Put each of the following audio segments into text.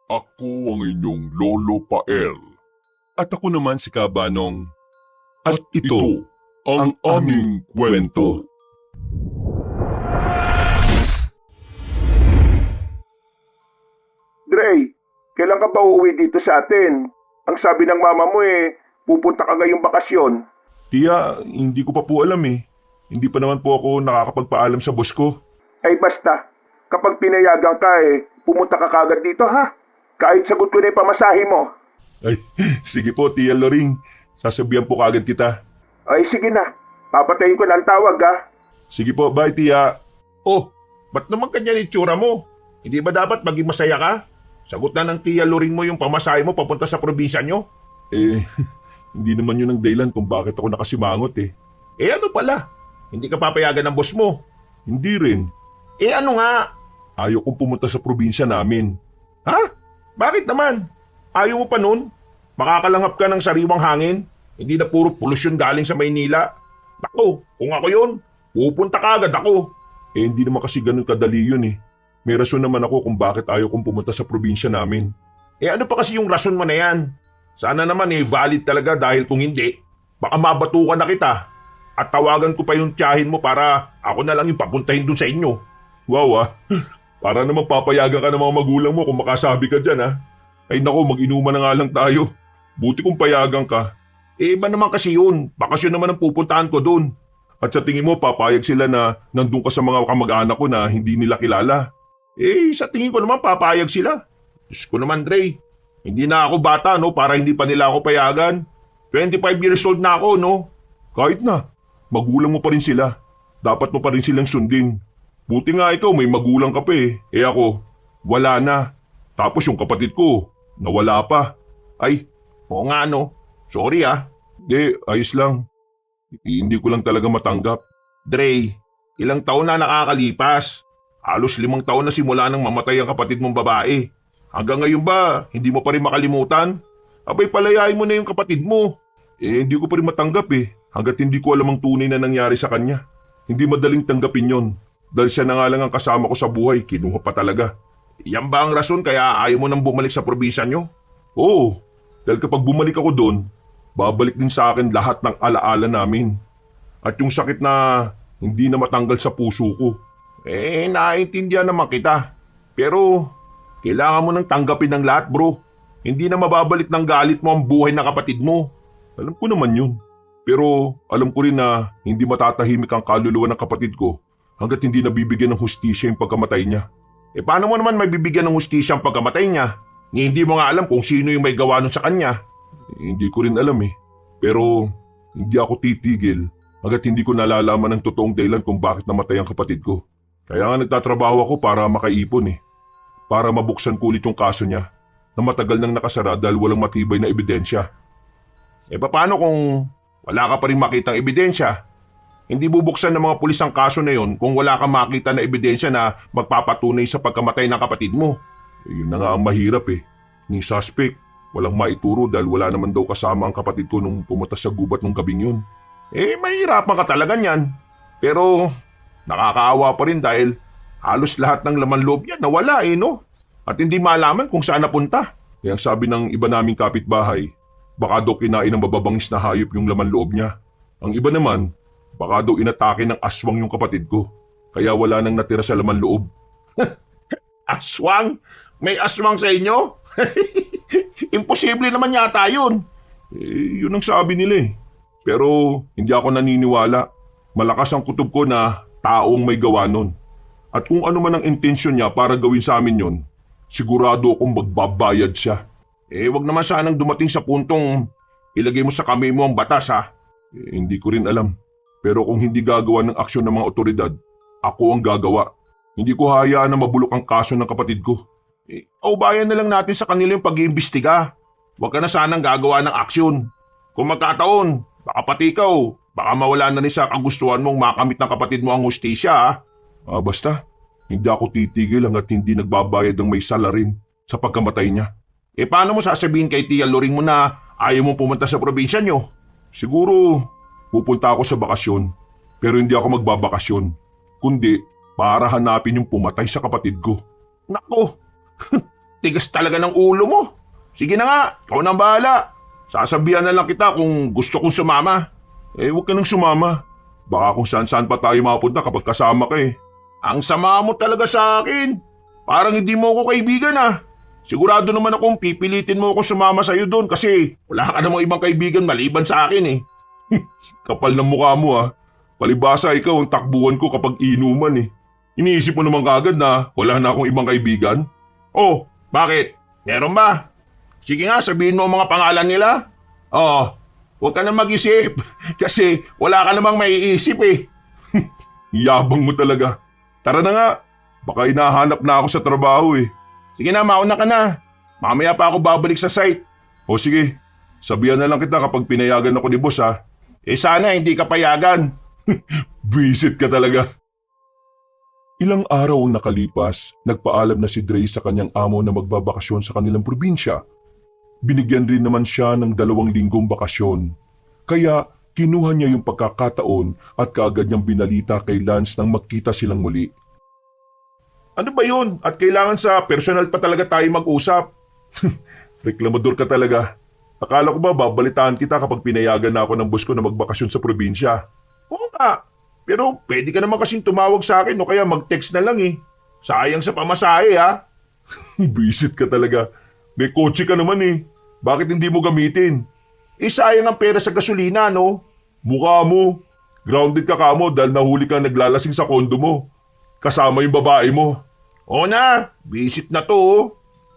Ako ang inyong Lolo Pael. At ako naman si Kabanong. At Ito ang aming kwento. Dre, kailan ka ba uuwi dito sa atin? Ang sabi ng mama mo pupunta ka ngayong bakasyon. Tiya, hindi ko pa po alam eh. Hindi pa naman po ako nakakapagpaalam sa boss ko. Ay basta, kapag pinayagan ka pumunta ka kagad dito ha? Kahit sagot ko na yung pamasahe mo. Ay, sige po, Tia Loring. Sasabihan po kagad kita. Ay sige na, papatayin ko na ang tawag ha? Sige po, bye Tia. Oh, ba't naman ganyan itsura mo? Hindi ba dapat maging masaya ka? Sagot na ng Tia Loring mo yung pamasahe mo papunta sa probinsya nyo? Eh, hindi naman yun ang dahilan kung bakit ako nakasimangot eh. Eh ano pala? Hindi ka papayagan ng boss mo? Hindi rin. Eh ano nga? Ayaw kong pumunta sa probinsya namin. Ha? Bakit naman? Ayaw mo pa nun? Makakalangap ka ng sariwang hangin? Hindi na puro polusyon galing sa Maynila? Naku, kung ako yun, pupunta ka agad ako. Eh, hindi naman kasi ganun kadali yun eh. May rason naman ako kung bakit ayaw kong pumunta sa probinsya namin. Eh ano pa kasi yung rason mo na yan? Sana naman valid talaga dahil kung hindi, baka mabatukan na kita. At tawagan ko pa yung tiyahin mo para ako na lang yung papuntahin dun sa inyo. Wow ah, para naman papayagan ka ng mga magulang mo kung makasabi ka dyan ah. Ay nako, mag-inuman na nga lang tayo. Buti kung payagan ka. Eh iba naman kasi yun, bakasyon naman ang pupuntahan ko dun. At sa tingin mo, papayag sila na nandun ka sa mga kamag-anak ko na hindi nila kilala. Eh sa tingin ko naman papayag sila. Diyos ko naman Dre, hindi na ako bata no para hindi pa nila ako payagan. 25 years old na ako no. Kahit na, magulang mo pa rin sila. Dapat mo pa rin silang sundin. Buti nga ikaw may magulang ka pa eh. Eh ako, wala na. Tapos yung kapatid ko, nawala pa. Ay, oo nga no. Sorry ah. Ayos lang. Hindi ko lang talaga matanggap. Dre, ilang taon na nakakalipas. Halos 5 taon na simula nang mamatay ang kapatid mong babae. Hanggang ngayon ba, hindi mo pa rin makalimutan? Abay palayain mo na yung kapatid mo. Hindi ko pa rin matanggap eh. Hanggat hindi ko alam ang tunay na nangyari sa kanya. Hindi madaling tanggapin yon. Dahil siya na nga lang ang kasama ko sa buhay, kinuha pa talaga. Yan ba ang rason kaya ayaw mo nang bumalik sa probinsya nyo? Oo, dahil kapag bumalik ako doon, babalik din sa akin lahat ng alaala namin. At yung sakit na hindi na matanggal sa puso ko. Naiintindihan naman kita. Pero, kailangan mo nang tanggapin ng lahat bro. Hindi na mababalik ng galit mo ang buhay ng kapatid mo. Alam ko naman yun. Pero alam ko rin na hindi matatahimik ang kaluluwa ng kapatid ko hanggat hindi nabibigyan ng hustisya yung pagkamatay niya. Paano mo naman may bibigyan ng hustisya ang pagkamatay niya? Hindi mo nga alam kung sino yung may gawa nun sa kanya. Hindi ko rin alam eh. Pero hindi ako titigil hanggat hindi ko nalalaman ang totoong dahilan kung bakit namatay ang kapatid ko. Kaya nga nagtatrabaho ako para makaipon eh. Para mabuksan ko ulit yung kaso niya na matagal nang nakasara dahil walang matibay na ebidensya. Paano kung wala ka pa rin makitang ebidensya? Hindi bubuksan ng mga pulis ang kaso na yon kung wala kang makita na ebidensya na magpapatunay sa pagkamatay ng kapatid mo. Yun na nga ang mahirap eh. Ni suspect, walang maituro dahil wala naman daw kasama ang kapatid ko nung pumunta sa gubat nung gabing yun. Mahirapan ka talaga niyan. Pero nakakaawa pa rin dahil halos lahat ng laman loob niya nawala no? At hindi malaman kung saan napunta. Kaya ang sabi ng iba naming kapitbahay, baka daw kinain ng mababangis na hayop yung laman loob niya. Ang iba naman, baka daw inatake ng aswang yung kapatid ko. Kaya wala nang natira sa laman loob. Aswang? May aswang sa inyo? Imposible naman yata yun. Yun ang sabi nila eh. Pero hindi ako naniniwala. Malakas ang kutob ko na taong may gawa nun. At kung ano man ang intensyon niya para gawin sa amin yun, sigurado akong magbabayad siya. Wag naman sanang dumating sa puntong ilagay mo sa kamay mo ang batas ha. Hindi ko rin alam. Pero kung hindi gagawa ng aksyon ng mga otoridad, ako ang gagawa. Hindi ko hayaan na mabulok ang kaso ng kapatid ko. Aubayan na lang natin sa kanila yung pag-iimbestiga. Huwag ka na sanang gagawa ng aksyon. Kung magkataon, baka pati ikaw, baka mawala na rin sa kagustuhan mong makamit ng kapatid mo ang hustisya ha. Basta, hindi ako titigil hanggat hindi nagbabayad ng may salarin sa pagkamatay niya. Paano mo sasabihin kay Tia Loring mo na ayaw mo pumunta sa probinsya nyo? Siguro, pupunta ako sa bakasyon, pero hindi ako magbabakasyon. Kundi, para hanapin yung pumatay sa kapatid ko. Nako, tigas talaga ng ulo mo. Sige na nga, ikaw nang bahala. Sasabihan na lang kita kung gusto kong sumama. Huwag ka nang sumama. Baka kung saan-saan pa tayo mapunta kapag kasama ka eh. Ang sama mo talaga sa akin. Parang hindi mo ako kaibigan ah. Sigurado naman akong pipilitin mo ako sumama sa'yo doon kasi wala ka namang ibang kaibigan maliban sa akin eh. Kapal ng mukha mo ah. Palibasa ikaw ang takbuhan ko kapag inuman eh. Iniisip mo naman kagad na wala na akong ibang kaibigan? Oh, bakit? Meron ba? Sige nga, sabihin mo ang mga pangalan nila. Oh, huwag ka na mag-isip kasi wala ka namang maiisip eh. Yabang mo talaga. Tara na nga. Baka hinahanap na ako sa trabaho eh. Sige na, mauna ka na. Mamaya pa ako babalik sa site. O sige, sabihan na lang kita kapag pinayagan ako ni boss ha. Sana hindi ka payagan. Visit ka talaga. Ilang araw ang nakalipas, nagpaalam na si Dre sa kanyang amo na magbabakasyon sa kanilang probinsya. Binigyan rin naman siya ng 2 linggong bakasyon. Kaya kinuha niya yung pagkakataon at kaagad niyang binalita kay Lance nang magkita silang muli. Ano ba yun? At kailangan sa personal pa talaga tayo mag-usap. Reklamador ka talaga. Akala ko ba babalitaan kita kapag pinayagan na ako ng boss ko na magbakasyon sa probinsya? Oo nga. Pero pwede ka naman kasing tumawag sa akin o kaya mag-text na lang eh. Sayang sa pamasahe ha. Visit ka talaga. May kotse ka naman eh. Bakit hindi mo gamitin? Sayang ang pera sa gasolina no? Mukha mo. Grounded ka kamo dahil nahuli kang naglalasing sa kondo mo. Kasama yung babae mo. Oo na, visit na to oh.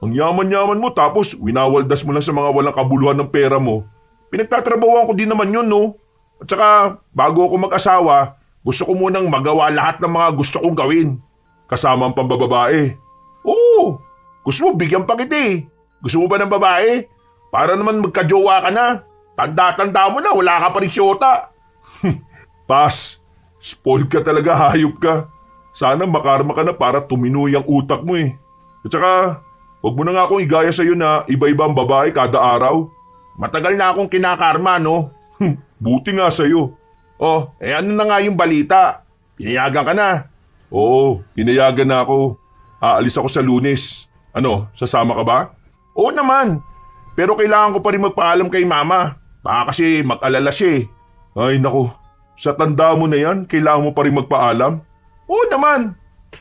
Ang yaman-yaman mo tapos winawaldas mo lang sa mga walang kabuluhan ng pera mo. Pinagtatrabahoan ko din naman yun no. At saka bago ako mag-asawa, gusto ko munang magawa lahat ng mga gusto kong gawin. Kasama ang pambababae. Oo, gusto mo bigyan pa kita eh. Gusto mo ba ng babae? Para naman magkajowa ka na. Tanda-tanda mo na, wala ka pa rin syota. Pas, spoiled ka talaga, hayop ka. Sana makarma ka na para tuminuy ang utak mo eh. At saka, huwag mo na nga akong igaya sa'yo na iba-iba ang babae kada araw. Matagal na akong kinakarma no. Buti nga sa'yo. Oh, ano na nga yung balita? Pinayagan ka na. Oo, pinayagan na ako. Aalis ako sa Lunes. Ano, sasama ka ba? Oo naman. Pero kailangan ko pa rin magpaalam kay mama. Baka kasi mag-alala siya eh. Ay naku, sa tanda mo na yan, kailangan mo pa rin magpaalam? Oo naman.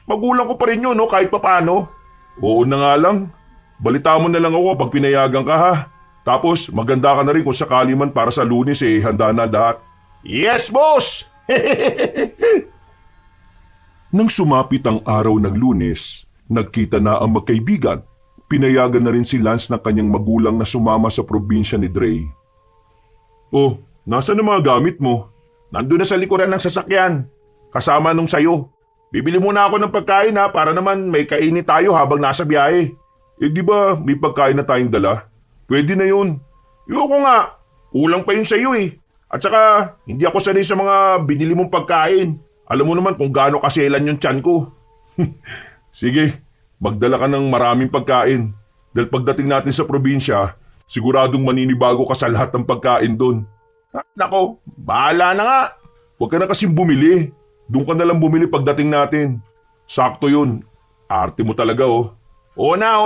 Magulang ko pa rin yun no, kahit papano. Oo na nga lang. Balita mo na lang ako pag pinayagan ka ha. Tapos maganda ka na rin kung sakali man para sa Lunes eh, handa na lahat. Yes, boss! Nang sumapit ang araw ng Lunes, nagkita na ang magkaibigan. Pinayagan na rin si Lance ng kanyang magulang na sumama sa probinsya ni Dre. Oh, nasaan ang mga gamit mo? Nandun na sa likuran ng sasakyan. Kasama nung sayo. Bibili muna ako ng pagkain ha para naman may kainin tayo habang nasa biyahe. Di ba may pagkain na tayong dala? Pwede na yun. Yoko nga, kulang pa yun sa'yo eh. At saka, hindi ako sanay sa mga binili mong pagkain. Alam mo naman kung gaano kaselan yung tiyan ko. Sige, magdala ka ng maraming pagkain. Dahil pagdating natin sa probinsya, siguradong maninibago ka sa lahat ng pagkain doon. Nako, bahala na nga. Huwag ka na kasing bumili. Doon ka na lang bumili pagdating natin. Sakto yun. Arte mo talaga oh. Oo na.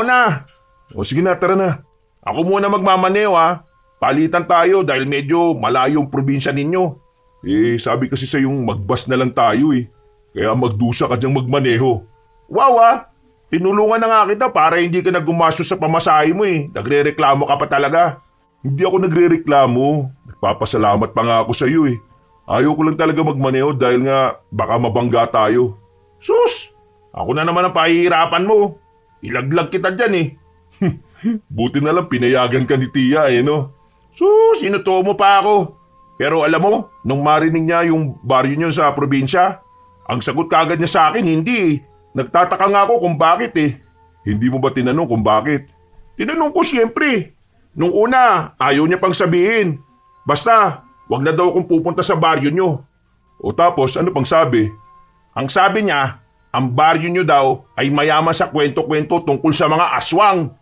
O sige na, tara na. Ako muna magmamaneo ha. Palitan tayo dahil medyo malayong probinsya ninyo. Sabi kasi sa yung magbas na lang tayo eh. Kaya magdusa ka diyang magmaneho. Wow ha. Tinulungan na nga kita para hindi ka na gumastos sa pamasahe mo eh. Nagre-reklamo ka pa talaga. Hindi ako nagre-reklamo. Nagpapasalamat pa nga ako sa iyo eh. Ayaw ko lang talaga magmaneho dahil nga baka mabangga tayo. Sus! Ako na naman ang pahihirapan mo. Ilaglag kita dyan eh. Buti na lang pinayagan ka ni Tia eh no. Sus! Inuto mo pa ako. Pero alam mo, nung marinig niya yung baryo niyo sa probinsya, ang sagot kagad niya sa akin, hindi eh. Nagtataka nga ako kung bakit eh. Hindi mo ba tinanong kung bakit? Tinanong ko siyempre. Nung una, ayaw niya pang sabihin. Basta, wag na daw akong pupunta sa baryo niyo. O tapos, ano pang sabi? Ang sabi niya, ang baryo niyo daw ay mayaman sa kwento-kwento tungkol sa mga aswang.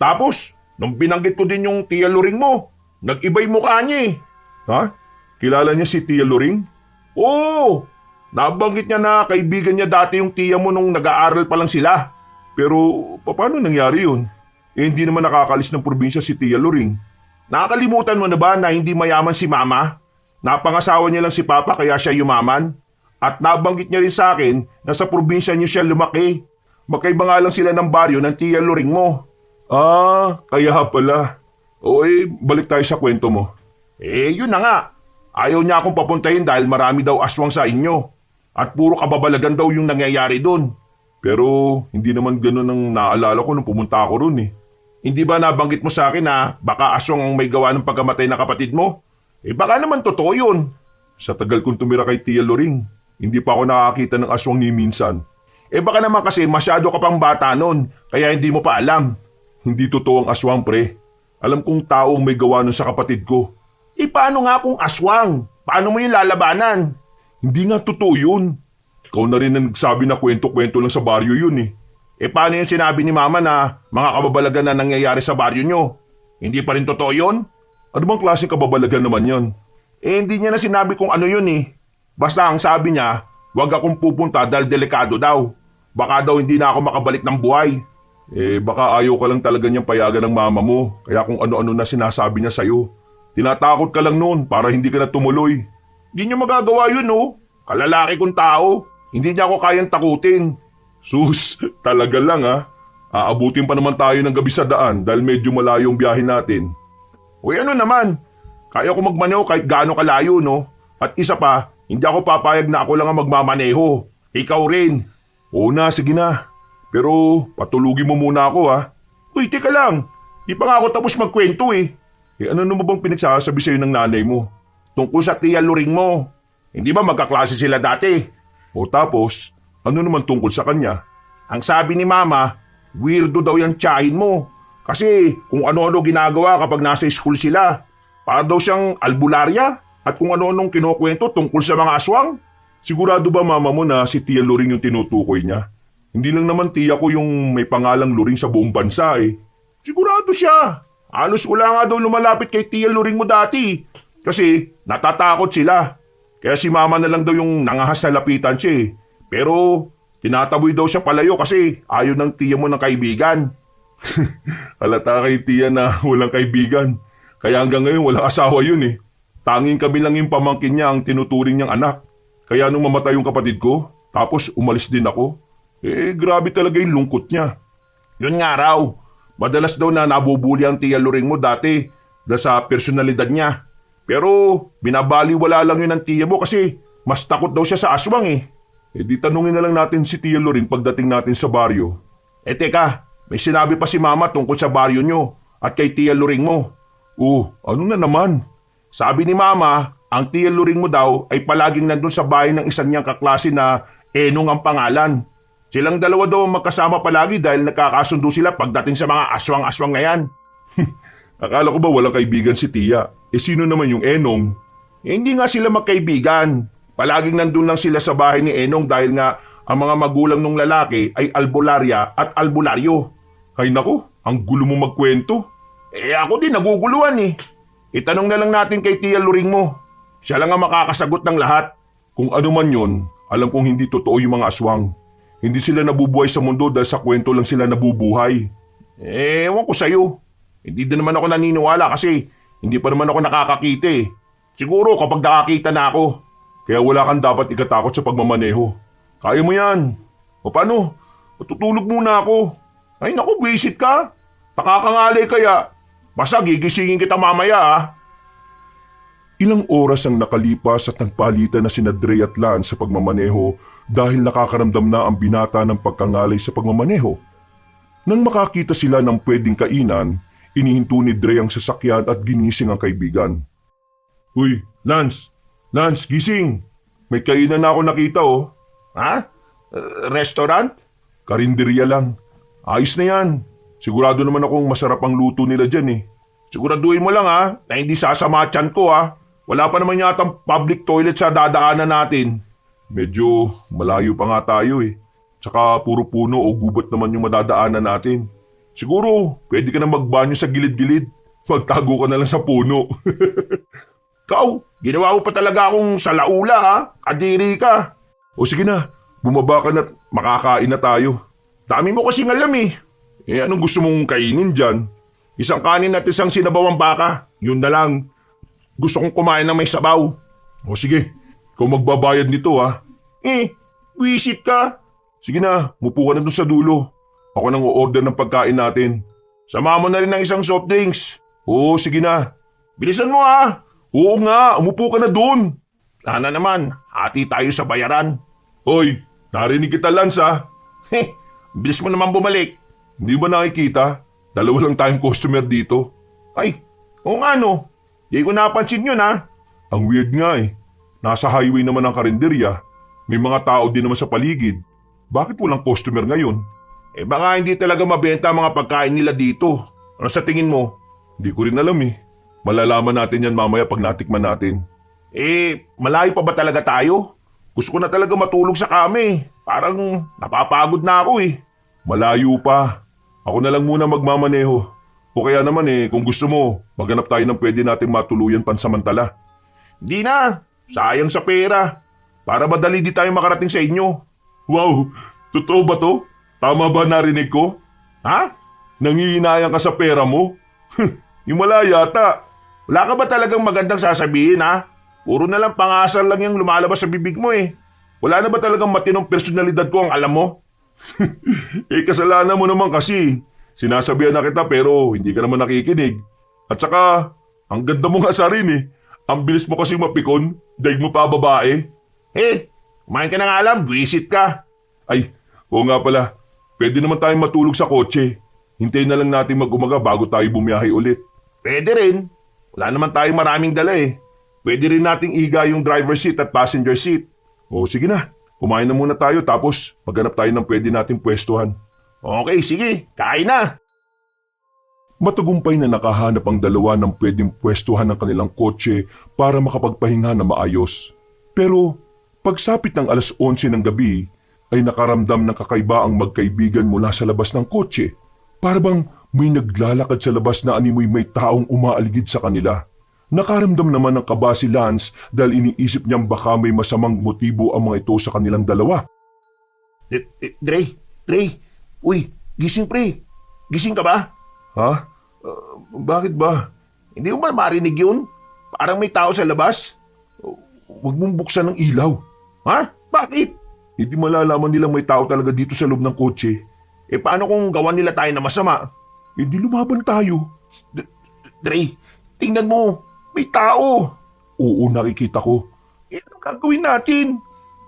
Tapos, nung binanggit ko din yung Tia Luring mo, nag-iba yung mukha niya eh. Ha? Kilala niya si Tia Luring? Oo! Nabanggit niya na kaibigan niya dati yung tiya mo nung nag-aaral pa lang sila. Pero paano nangyari yun? hindi naman nakakalis ng probinsya si Tia Loring. Nakakalimutan mo na ba na hindi mayaman si Mama? Napangasawa niya lang si Papa kaya siya yumaman. At nabanggit niya rin sa akin na sa probinsya niyo siya lumaki. Magkaiba nga lang sila ng baryo ng Tia Loring mo. Ah, kaya pala. O balik tayo sa kwento mo. Yun na nga. Ayaw niya akong papuntahin dahil marami daw aswang sa inyo. At puro kababalagan daw yung nangyayari doon. Pero hindi naman ganun ang naalala ko nung pumunta ako ron eh. Hindi ba nabanggit mo sa akin na baka aswang ang may gawa ng pagkamatay ng kapatid mo? Baka naman totoo yun. Sa tagal kong tumira kay Tia Loring, hindi pa ako nakakita ng aswang ni minsan. Baka naman kasi masyado ka pang bata nun, kaya hindi mo pa alam. Hindi totoo ang aswang, pre. Alam kong taong may gawa nun sa kapatid ko. Paano nga kung aswang? Paano mo yung lalabanan? Hindi nga totoo yun. Ikaw na rin ang nagsabi na kwento-kwento lang sa baryo yun eh. Paano yung sinabi ni Mama na mga kababalagan na nangyayari sa baryo nyo? Hindi pa rin totoo yun? Ano bang klaseng kababalagan naman yan? Hindi niya na sinabi kung ano yun eh. Basta ang sabi niya, huwag akong pupunta dahil delikado daw. Baka daw hindi na ako makabalik ng buhay. Baka ayaw ka lang talaga niyang payagan ng mama mo. Kaya kung ano-ano na sinasabi niya sa'yo. Tinatakot ka lang noon para hindi ka na tumuloy. Hindi niya magagawa yun oh. Kalalaki kong tao. Hindi niya ako kayang takutin. Sus, talaga lang ha. Aabutin pa naman tayo ng gabi sa daan dahil medyo malayo ang biyahe natin. Ano naman? Kaya ko magmaneho kahit gaano kalayo no. At isa pa, hindi ako papayag na ako lang ang magmamaneho. Ikaw rin. Oo na, sige na. Pero patulugin mo muna ako ha. Teka lang. Di pa nga ako tapos magkwento eh. Ano naman bang pinagsasabi sa'yo ng nanay mo? Tungkol sa Tia Loring mo. Hindi ba magkaklase sila dati? O tapos, ano naman tungkol sa kanya? Ang sabi ni Mama, weirdo daw yung tiyahin mo. Kasi kung ano-ano ginagawa kapag nasa school sila. Para daw siyang albularya at kung ano-anong kinukwento tungkol sa mga aswang. Sigurado ba mama mo na si Tia Loring yung tinutukoy niya? Hindi lang naman tiya ko yung may pangalang Loring sa buong bansa eh. Sigurado siya. Halos wala nga daw lumalapit kay Tia Loring mo dati. Kasi natatakot sila. Kaya si Mama na lang daw yung nangahas na lapitan siya eh. Pero tinataboy daw siya palayo kasi ayaw ng tiya mo ng kaibigan. Halata kay tiya na walang kaibigan. Kaya hanggang ngayon walang asawa yun eh. Tanging kami lang yung pamangkin niya ang tinuturing niyang anak. Kaya nung mamatay yung kapatid ko, tapos umalis din ako. Grabe talaga yung lungkot niya. Yun nga raw. Madalas daw na nabubuli ang Tia Loring mo dati dahil sa personalidad niya. Pero binabaliwala lang yun ng tiya mo kasi mas takot daw siya sa aswang eh. Di tanungin na lang natin si Tia Loring pagdating natin sa baryo. Teka, may sinabi pa si Mama tungkol sa baryo nyo at kay Tia Loring mo. Ano na naman? Sabi ni Mama, ang Tia Loring mo daw ay palaging nandun sa bahay ng isang niyang kaklase na Enong ang pangalan. Silang dalawa daw magkasama palagi dahil nagkakasundo sila pagdating sa mga aswang-aswang na yan. Akala ko ba walang kaibigan si Tia? Sino naman yung Enong? Hindi nga sila magkaibigan. Palaging nandun lang sila sa bahay ni Enong dahil nga ang mga magulang ng lalaki ay albularya at albularyo. Ay nako, ang gulo mo magkwento. Ako din naguguluhan eh. Itanong na lang natin kay Tia Loring mo. Siya lang ang makakasagot ng lahat. Kung ano man yun, alam kong hindi totoo yung mga aswang. Hindi sila nabubuhay sa mundo dahil sa kwento lang sila nabubuhay. Ewan ko sa'yo. Hindi din naman ako naniniwala kasi hindi pa naman ako nakakakita eh. Siguro kapag nakakita na ako. Kaya wala kang dapat ikatakot sa pagmamaneho. Kaya mo yan. O paano? Matutulog muna ako. Ay naku, visit ka. Nakakangalay kaya. Basta gigisingin kita mamaya ah. Ilang oras ang nakalipas at nagpalitan na sina Dre at Lance sa pagmamaneho dahil nakakaramdam na ang binata ng pagkangalay sa pagmamaneho. Nang makakita sila ng pwedeng kainan, inihinto ni Dre ang sasakyan at ginising ang kaibigan. Uy, Lance! Lance, gising! May kainan na ako nakita oh. Ha? Restaurant? Karinderya lang. Ayos na yan. Sigurado naman akong masarap ang luto nila dyan eh. Siguraduhin mo lang ha, na hindi sasama tiyan ko ha. Wala pa naman yatang public toilet sa dadaanan natin. Medyo malayo pa nga tayo eh. Tsaka puro puno o gubat naman yung madadaanan natin. Siguro, pwede ka na magbanyo sa gilid-gilid. Magtago ka na lang sa puno. Kau, ginawa mo pa talaga akong salaula ha. Kadiri ka. O sige na, bumaba ka na at makakain na tayo. Dami mo kasing alam eh. Anong gusto mong kainin dyan? Isang kanin at isang sinabawang baka. Yun na lang. Gusto kong kumain ng may sabaw. O sige, ikaw magbabayad nito ha. Wisit ka. Sige na, mupo ka na doon sa dulo. Ako nang o-order ng pagkain natin. Sama mo na rin ng isang soft drinks. Oo, sige na. Bilisan mo ha. Oo nga, umupo ka na doon. Sana naman, hati tayo sa bayaran. Hoy, narinig kita Lance ha. Bilis mo naman bumalik. Hindi ba nakikita? Dalawa lang tayong customer dito. Ay, o nga no. Di ko napansin yun ha. Ang weird nga eh. Nasa highway naman ang karinderya. May mga tao din naman sa paligid. Bakit walang customer ngayon? Baka hindi talaga mabenta ang mga pagkain nila dito. Ano sa tingin mo? Hindi ko rin alam eh. Malalaman natin yan mamaya pag natikman natin. Malayo pa ba talaga tayo? Gusto ko na talaga matulog sa kami. Parang napapagod na ako eh. Malayo pa. Ako na lang muna magmamaneho. O kaya naman kung gusto mo, maghanap tayo ng pwede natin matuluyan pansamantala. Di na. Sayang sa pera. Para madali di tayo makarating sa inyo. Wow, totoo ba to? Tama ba narinig ko? Ha? Nangihinayang ka sa pera mo? Himala yata. Wala ka ba talagang magandang sasabihin ha? Puro na lang pangasar lang yung lumalabas sa bibig mo eh. Wala na ba talagang matinong personalidad ko ang alam mo? Kasalanan mo naman kasi. Sinasabihan na kita pero hindi ka naman nakikinig. At saka, ang ganda mong asarin eh. Ang bilis mo kasi mapikon, daig mo pa babae. Kumain ka na nga alam, visit ka. Ay, oo nga pala. Pwede naman tayong matulog sa kotse. Hintayin na lang natin mag-umaga bago tayo bumiyahe ulit. Pwede rin. Wala naman tayong maraming dala eh. Pwede rin nating iga yung driver seat at passenger seat. O sige na, kumain na muna tayo tapos maghanap tayo ng pwede nating pwestuhan. Okay, sige. Kain na. Matagumpay na nakahanap ang dalawa ng pwedeng pwestuhan ng kanilang kotse para makapagpahinga na maayos. Pero pagsapit ng alas 11 ng gabi ay nakaramdam ng kakaiba ang magkaibigan mula sa labas ng kotse. Para bang may naglalakad sa labas na animoy may taong umaaligid sa kanila. Nakaramdam naman ng kaba si Lance dahil iniisip niyang baka may masamang motibo ang mga ito sa kanilang dalawa. Dre, uy, gising pre. Gising ka ba? Ha? Bakit ba? Hindi mo ba marinig yun? Parang may tao sa labas. Huwag mong buksan ng ilaw. Ha? Bakit? Hindi malalaman nilang may tao talaga dito sa loob ng kotse. Paano kung gawan nila tayo na masama? Hindi lumaban tayo. Dre, tingnan mo. May tao. Oo, nakikita ko. Anong gagawin natin?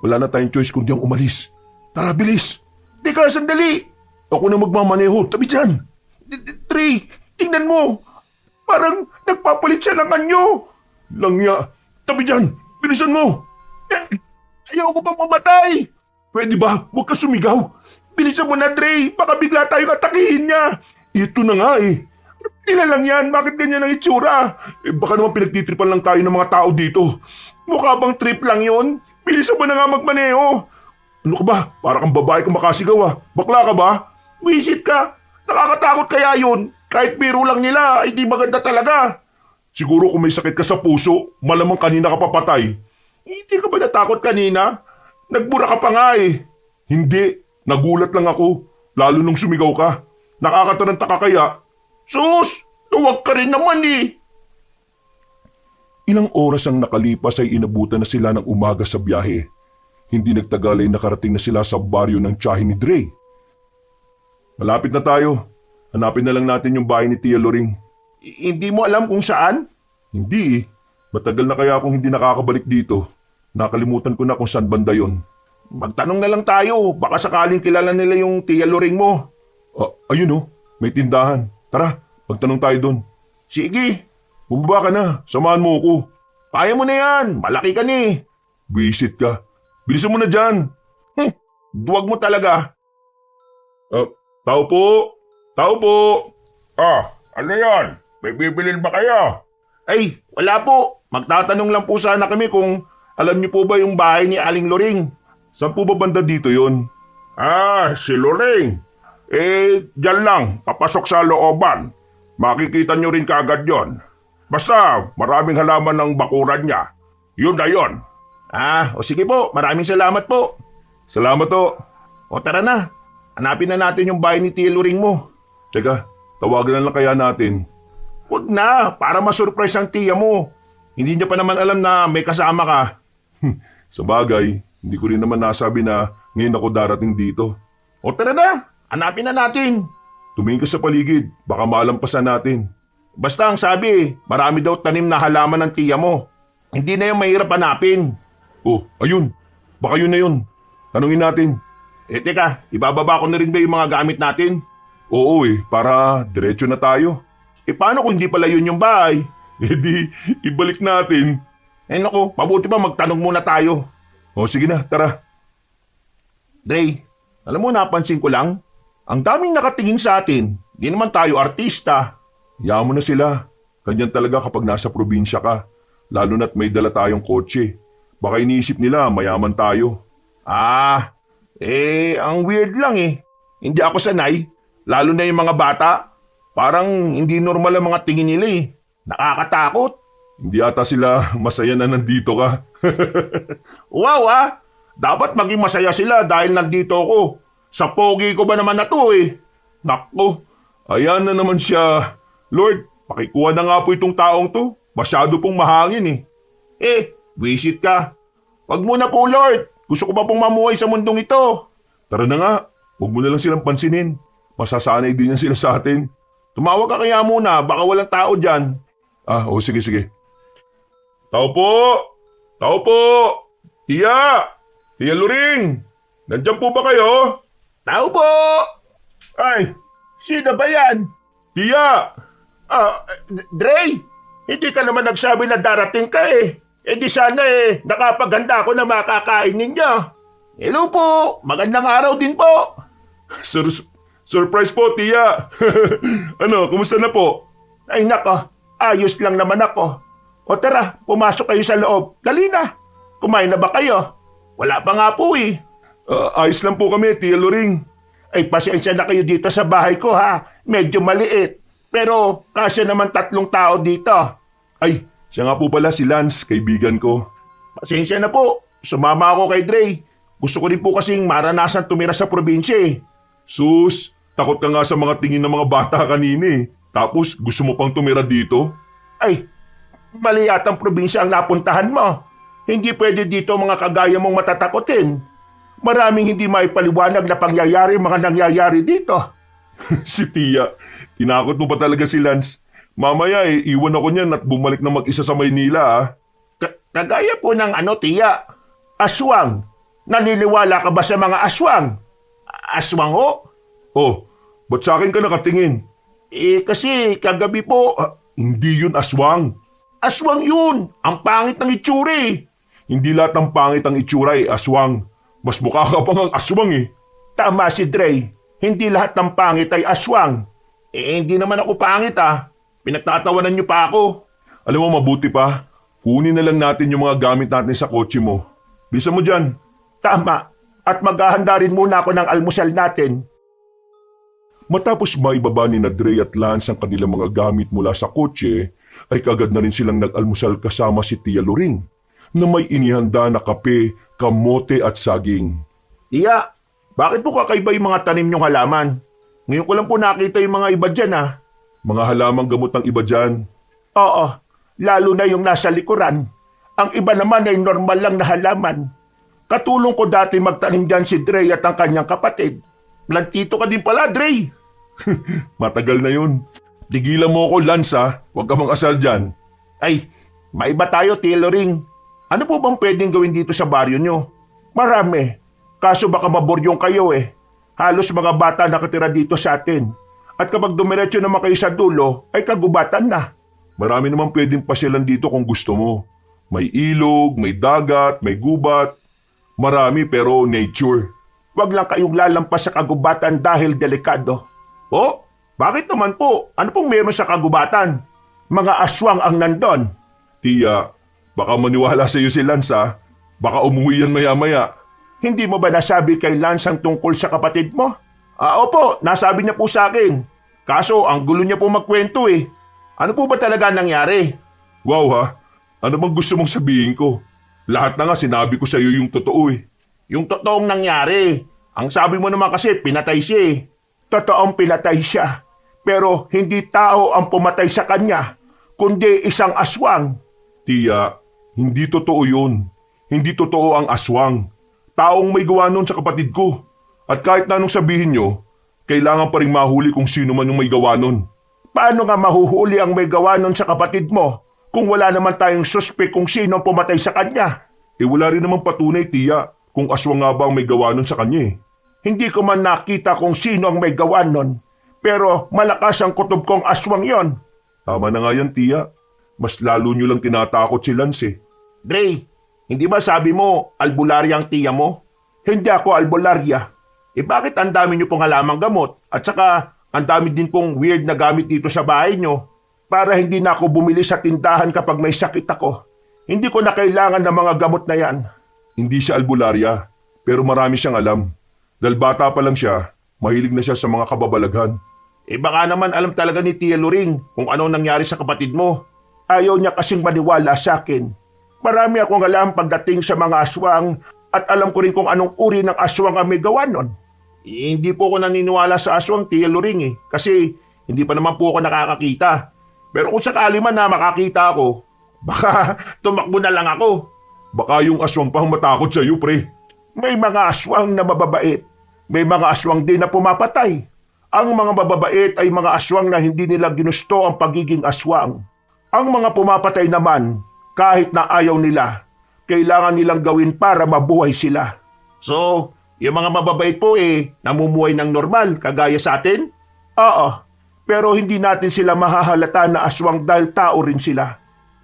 Wala na tayong choice kundi ang umalis. Tara, bilis! Teka, sandali. Ako na magmamaneho. Tabi dyan! Dre, tingnan mo. Parang nagpapalit siya ng anyo. Langya! Tabi dyan! Bilisan mo! Ayaw ko pang mamatay. Pwede ba? Huwag ka sumigaw. Bilisan mo na, Dre. Baka bigla tayong atakihin niya. Ito na nga eh. Ilan lang yan? Bakit ganyan ang itsura? Baka naman pinagtitripan lang tayo ng mga tao dito. Mukha bang trip lang yun? Bilisan mo na nga magmaneho. Ano ka ba? Para kang babae kang makasigaw ah. Bakla ka ba? Wisit ka. Nakakatakot kaya yun. Kahit biro lang nila, hindi maganda talaga. Siguro kung may sakit ka sa puso, malamang kanina ka papatay. Hindi ka ba natakot kanina? Nagbura ka pa nga eh. Hindi. Nagulat lang ako. Lalo nung sumigaw ka. Nakakataranta ka kaya. Sus! Tuwag ka rin naman eh. Ilang oras ang nakalipas ay inabutan na sila ng umaga sa biyahe. Hindi nagtagal ay nakarating na sila sa baryo ng tiyahin ni Dre. Malapit na tayo. Hanapin na lang natin yung bahay ni Tia Loring. Hindi mo alam kung saan? Hindi eh. Matagal na kaya akong hindi nakakabalik dito. Nakalimutan ko na kung saan banda yon. Magtanong na lang tayo. Baka sakaling kilala nila yung Tia Loring mo. Ayun oh, may tindahan. Tara, magtanong tayo doon. Sige. Bumaba ka na, samahan mo ako. Kaya mo na yan, malaki ka ni. Visit ka. Bilisan mo na dyan. Duwag mo talaga. Tao po! Tao po! Ano yan? May bibilin ba kayo? Ay, wala po. Magtatanong lang po sana kami kung alam niyo po ba yung bahay ni Aling Loring. Saan po ba banda dito yon? Si Loring. Diyan lang, papasok sa looban. Makikita nyo rin kaagad yon. Basta, maraming halaman ng bakuran niya. Yun na yun. O sige po, maraming salamat po. Salamat to. O tara na, hanapin na natin yung bahay ni Tia Loring mo. Teka, tawagan na lang kaya natin. Huwag na, para masurprise ang tiya mo. Hindi niya pa naman alam na may kasama ka. Sa bagay, hindi ko rin naman nasabi na ngayon ako darating dito. O tara na, hanapin na natin. Tumingin ka sa paligid, baka malampasan natin. Basta ang sabi, marami daw tanim na halaman ng tiya mo. Hindi na yung mahirap hanapin. Oh, ayun. Baka yun na yun. Tanungin natin. Teka, ibababa ko na rin ba yung mga gamit natin? Oo para diretso na tayo. Paano kung hindi pala yun yung bahay? Di, ibalik natin. Naku, mabuti pa magtanong muna tayo. O sige na, tara. Dre, alam mo napansin ko lang, ang daming nakatingin sa atin. Di naman tayo artista. Hayaan mo na sila. Ganyan talaga kapag nasa probinsya ka. Lalo na't may dala tayong kotse. Baka iniisip nila mayaman tayo. Ang weird lang eh. Hindi ako sanay. Lalo na yung mga bata. Parang hindi normal ang mga tingin nila eh. Nakakatakot. Hindi ata sila masaya na nandito ka. Wow Dapat maging masaya sila dahil nandito ako. Sa pogi ko ba naman na to eh. Nako, ayan na naman siya. Lord, pakikuha na nga po itong taong to. Masyado pong mahangin eh. Visit ka. Wag mo na po, Lord. Gusto ko pa pong mamuhay sa mundong ito. Tara na nga, huwag mo na lang silang pansinin. Masasanay din yan sila sa atin. Tumawag ka kaya muna, baka walang tao dyan. Sige. Tao po! Tao po! Tiya! Tiya Luring! Nandyan po ba kayo? Tao po! Ay, sino ba yan? Tiya! Dre, hindi ka naman nagsabi na darating ka eh. Di sana nakapaganda ako na makakain ninyo. Hello po, magandang araw din po. Surprise po, Tiya! Ano, kumusta na po? Ay nako, ayos lang naman ako. O tara, pumasok kayo sa loob. Dali na. Kumain na ba kayo? Wala pa nga po eh. Ayos lang po kami, Tiya Luring. Ay pasensya na kayo dito sa bahay ko ha. Medyo maliit. Pero kasya naman 3 tao dito. Ay, siya nga po pala si Lance, kaibigan ko. Pasensya na po. Sumama ako kay Dre. Gusto ko rin po kasing maranasan tumira sa probinsya eh. Sus, takot ka nga sa mga tingin ng mga bata kanina eh. Tapos gusto mo pang tumira dito? Ay, mali yatang probinsya ang napuntahan mo. Hindi pwede dito mga kagaya mong matatakotin. Maraming hindi maipaliwanag na pangyayari mga nangyayari dito. Si Tia, tinakot mo ba talaga si Lance? Mamaya iwan ako niyan at bumalik na mag-isa sa Maynila Kagaya po ng Tia? Aswang. Naniniwala ka ba sa mga aswang? Aswang ho? Oh, ba't sa akin ka nakatingin? Kasi kagabi po... Hindi yun aswang. Aswang yun! Ang pangit ng itsura Hindi lahat ng pangit ang itsura aswang. Mas mukha ka pang ang aswang Tama si Dre. Hindi lahat ng pangit ay aswang. Hindi naman ako pangit Pinagtatawanan niyo pa ako. Alam mo, mabuti pa. Kunin na lang natin yung mga gamit natin sa kotse mo. Bilisan mo dyan. Tama. At maghahanda rin muna ako ng almusal natin. Matapos maibaba ni Dre at Lance ang kanilang mga gamit mula sa kotse, ay kagad na rin silang nag-almusal kasama si Tia Luring na may inihanda na kape, kamote at saging. Tia, bakit po kakaiba yung mga tanim niyong halaman? Ngayon ko lang po nakita yung mga iba dyan Mga halamang gamot ng iba dyan. Oo, lalo na yung nasa likuran. Ang iba naman ay normal lang na halaman. Katulong ko dati magtanim dyan si Dre at ang kanyang kapatid. Plantito ka din pala, Dre. Matagal na yun. Tigilan mo ako, Lance Huwag ka mang-asal dyan. Ay, maiba tayo, tailoring. Ano po bang pwedeng gawin dito sa baryo nyo? Marami. Kaso baka maboryong kayo Halos mga bata nakatira dito sa atin. At kapag dumiretso naman kayo sa dulo, ay kagubatan na. Marami naman pwedeng pasyalan dito kung gusto mo. May ilog, may dagat, may gubat. Marami pero nature. Huwag lang kayong lalampas sa kagubatan dahil delikado. Oh, bakit naman po? Ano pong meron sa kagubatan? Mga aswang ang nandon. Tia, baka maniwala sa iyo si Lance Baka umuwi yan maya-maya. Hindi mo ba nasabi kay Lance ang tungkol sa kapatid mo? Opo, nasabi niya po sa akin. Kaso ang gulo niya po magkwento Ano po ba talaga nangyari? Wow ano bang gusto mong sabihin ko? Lahat na nga sinabi ko sa iyo yung totoo Yung totoong nangyari. Ang sabi mo naman kasi pinatay siya Totoong pinatay siya. Pero hindi tao ang pumatay sa kanya, kundi isang aswang. Tiya, hindi totoo yun. Hindi totoo ang aswang. Taong may gawa nun sa kapatid ko. At kahit na anong sabihin nyo, kailangan pa rin mahuli kung sino man yung may gawa nun. Paano nga mahuhuli ang may gawa nun sa kapatid mo kung wala naman tayong suspek kung sino ang pumatay sa kanya? Wala rin naman patunay, Tiya, kung aswang nga ba ang may gawa nun sa kanya eh. Hindi ko man nakita kung sino ang may gawa nun, pero malakas ang kutob kong aswang yon. Tama na nga yan, Tiya. Mas lalo nyo lang tinatakot si Lance eh. Dre, hindi ba sabi mo albularya ang tiya mo? Hindi ako albularya. Bakit ang dami niyo pong halamang gamot at saka ang dami din pong weird na gamit dito sa bahay niyo para hindi na ako bumili sa tindahan kapag may sakit ako? Hindi ko na kailangan ng mga gamot na yan. Hindi siya albularya, pero marami siyang alam. Dahil bata pa lang siya, mahilig na siya sa mga kababalaghan. Baka naman alam talaga ni Tia Luring kung anong nangyari sa kapatid mo. Ayaw niya kasing maniwala sa akin. Marami akong alam pagdating sa mga aswang at alam ko rin kung anong uri ng aswang ang may gawa nun. Hindi po ako naniniwala sa aswang, Tia Luring kasi hindi pa naman po ako nakakakita. Pero kung sakali man na makakita ako, baka tumakbo na lang ako. Baka yung aswang pa ang matakot sa iyo, pre. May mga aswang na mababait. May mga aswang din na pumapatay. Ang mga mababait ay mga aswang na hindi nila ginusto ang pagiging aswang. Ang mga pumapatay naman, kahit na ayaw nila, kailangan nilang gawin para mabuhay sila. So, yung mga mababait po namumuhay ng normal, kagaya sa atin? Oo, pero hindi natin sila mahahalata na aswang dahil tao rin sila.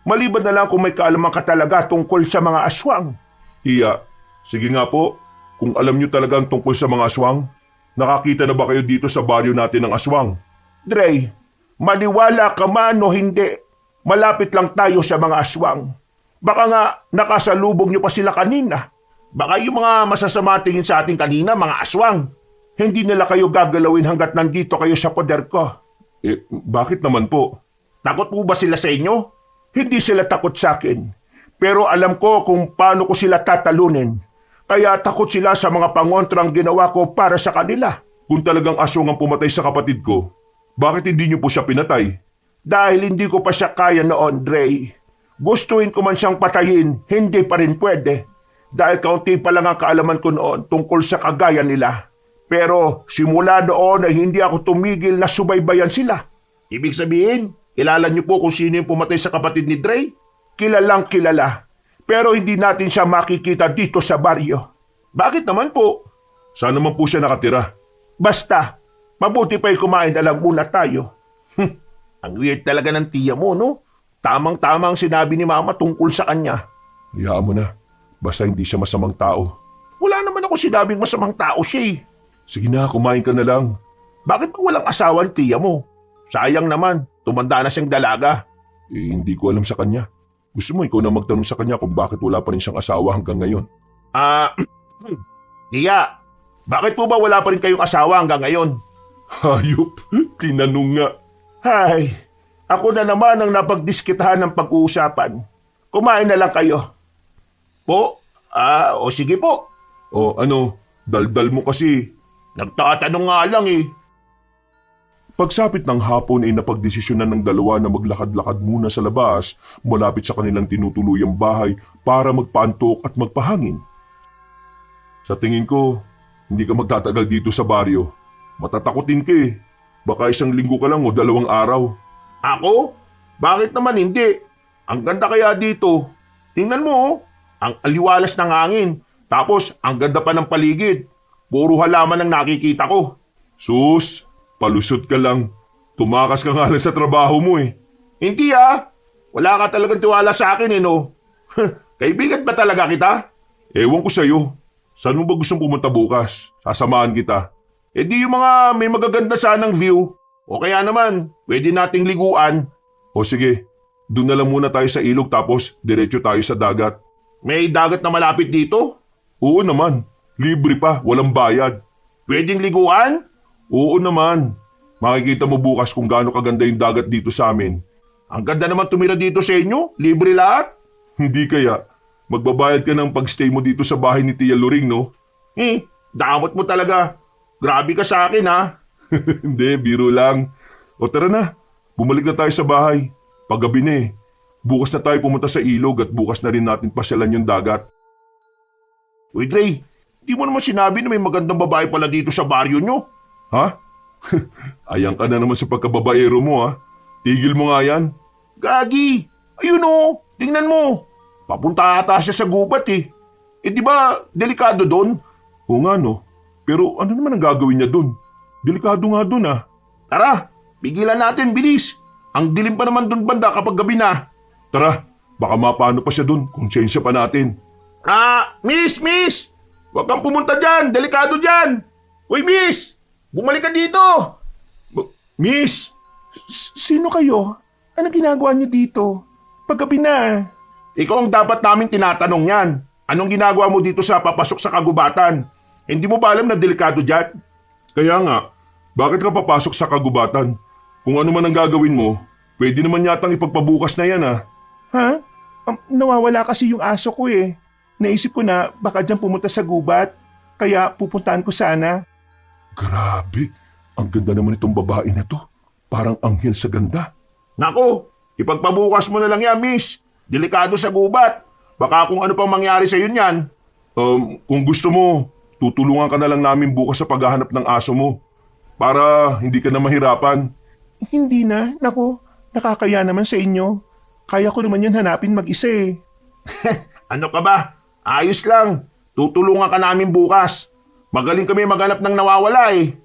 Maliban na lang kung may kaalaman ka talaga tungkol sa mga aswang. Iya, sige nga po, kung alam nyo talagang tungkol sa mga aswang, nakakita na ba kayo dito sa baryo natin ng aswang? Dre, maniwala ka man o hindi, malapit lang tayo sa mga aswang. Baka nga nakasalubong nyo pa sila kanina. Baka yung mga masasama tingin sa ating kanina, mga aswang. Hindi nila kayo gagalawin hanggat nandito kayo sa poder ko. Bakit naman po? Takot po ba sila sa inyo? Hindi sila takot sa akin. Pero alam ko kung paano ko sila tatalunin. Kaya takot sila sa mga pangontrang ginawa ko para sa kanila. Kung talagang aswang ang pumatay sa kapatid ko, bakit hindi nyo po siya pinatay? Dahil hindi ko pa siya kaya noon, Dre. Gustuin ko man siyang patayin, hindi pa rin pwede. Dahil kaunti pa lang ang kaalaman ko noon tungkol sa kagaya nila. Pero simula noon ay hindi ako tumigil na subaybayan sila. Ibig sabihin, kilala niyo po kung sino yung pumatay sa kapatid ni Dre? Kilalang kilala. Pero hindi natin siya makikita dito sa baryo. Bakit naman po? Saan naman po siya nakatira? Basta, mabuti pa'y kumain na lang muna tayo. Ang weird talaga ng tiya mo, no? Tamang-tama ang sinabi ni Mama tungkol sa kanya. Hayaan mo na. Basta hindi siya masamang tao. Wala naman ako sinabing masamang tao siya. Sige na, kumain ka na lang. Bakit pa walang asawa ang tiya mo? Sayang naman, tumanda na siyang dalaga. Hindi ko alam sa kanya. Gusto mo ikaw na magtanong sa kanya kung bakit wala pa rin siyang asawa hanggang ngayon? Tiya, bakit po ba wala pa rin kayong asawa hanggang ngayon? Hayop, tinanong nga. Hay, ako na naman ang napagdiskitahan ng pag-uusapan. Kumain na lang kayo. Po? O sige po. O ano, daldal mo kasi. Nagtatanong nga lang Pagsapit ng hapon ay napagdesisyonan ng dalawa na maglakad-lakad muna sa labas malapit sa kanilang tinutuluyang bahay para magpaantok at magpahangin. Sa tingin ko, hindi ka magtatagal dito sa baryo. Matatakotin ka eh. Baka 1 linggo ka lang o 2 araw. Ako? Bakit naman hindi? Ang ganda kaya dito. Tingnan mo, ang aliwalas ng hangin. Tapos, ang ganda pa ng paligid. Puro halaman ang nakikita ko. Sus, palusot ka lang. Tumakas ka nga lang sa trabaho mo eh. Hindi wala ka talagang tiwala sa akin no? Kaibigan ba talaga kita? Ewan ko sa'yo. Saan mo ba gustong pumunta bukas? Sasamahan kita. Di yung mga may magaganda sanang view. O kaya naman, pwede nating liguan. O sige, doon na lang muna tayo sa ilog tapos diretso tayo sa dagat. May dagat na malapit dito? Oo naman, libre pa, walang bayad. Pwedeng liguan? Oo naman. Makikita mo bukas kung gaano kaganda yung dagat dito sa amin. Ang ganda naman tumira dito sa inyo, libre lahat. Hindi kaya, magbabayad ka ng pagstay mo dito sa bahay ni Tia Luring, no? Damot mo talaga. Grabe ka sa akin Hindi, biro lang. O tara na, bumalik na tayo sa bahay. Paggabi na eh. Bukas na tayo pumunta sa ilog at bukas na rin natin pasyalan yung dagat. Uy, Dre, di mo naman sinabi na may magandang babae pala dito sa baryo nyo. Ha? Ayan ka na naman sa pagkababaero mo ha. Tigil mo nga yan. Gagi, ayun o, tingnan mo. Papunta ata siya sa gubat eh. Eh di ba, delikado doon? Oo nga no. Pero ano naman ang gagawin niya dun? Delikado nga dun ah. Tara, pigilan natin, bilis. Ang dilim pa naman doon banda kapag gabi na. Tara, baka mapano pa siya dun. Konsensya pa natin. Miss! Huwag kang pumunta dyan, delikado dyan. Uy, miss! Bumalik ka dito! Miss! Sino kayo? Ano ginagawa niyo dito? Paggabi na. Ikaw ang dapat namin tinatanong yan. Anong ginagawa mo dito sa papasok sa kagubatan? Hindi mo ba alam na delikado dyan? Kaya nga, bakit ka papasok sa kagubatan? Kung ano man ang gagawin mo, pwede naman yatang ipagpabukas na yan ah. Ha? Nawawala kasi yung aso ko eh. Naisip ko na baka dyan pumunta sa gubat. Kaya pupuntahan ko sana. Grabe, ang ganda naman itong babae na to. Parang anghel sa ganda. Nako, ipagpabukas mo na lang yan, miss. Delikado sa gubat. Baka kung ano pang mangyari sa yun yan. Kung gusto mo, tutulungan ka na lang namin bukas sa paghahanap ng aso mo. Para hindi ka na mahirapan. Hindi na. Naku, nakakaya naman sa inyo. Kaya ko naman yun hanapin mag-isa eh. Ano ka ba? Ayos lang. Tutulungan ka namin bukas. Magaling kami maghanap ng nawawala eh.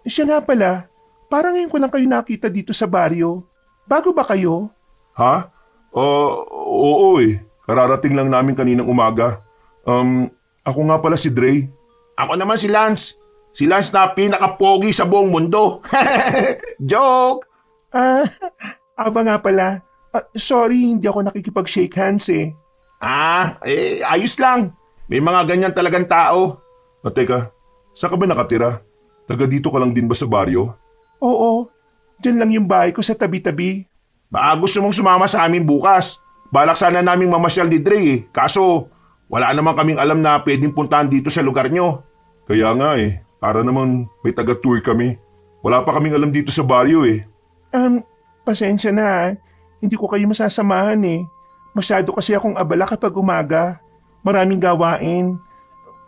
Siya nga pala. Parang ngayon ko lang kayo nakita dito sa baryo. Bago ba kayo? Ha? Oo eh. Kararating lang namin kaninang umaga. Ako nga pala si Dre. Ako naman si Lance. Si Lance na pinaka-pogi sa buong mundo. Joke! Ava nga pala. Sorry, hindi ako nakikipag-shake hands eh. Ayos lang. May mga ganyan talagang tao. Teka, saan ka ba nakatira? Taga dito ka lang din ba sa baryo? Oo, dyan lang yung bahay ko sa tabi-tabi. Baka gusto mong sumama sa amin bukas. Balak sana naming mamasyal ni Dre eh. Kaso, wala naman kaming alam na pwedeng puntahan dito sa lugar nyo. Kaya nga eh, para naman may taga-tour kami. Wala pa kaming alam dito sa baryo eh. Pasensya na ha. Hindi ko kayo masasamahan eh. Masyado kasi akong abala kapag umaga. Maraming gawain.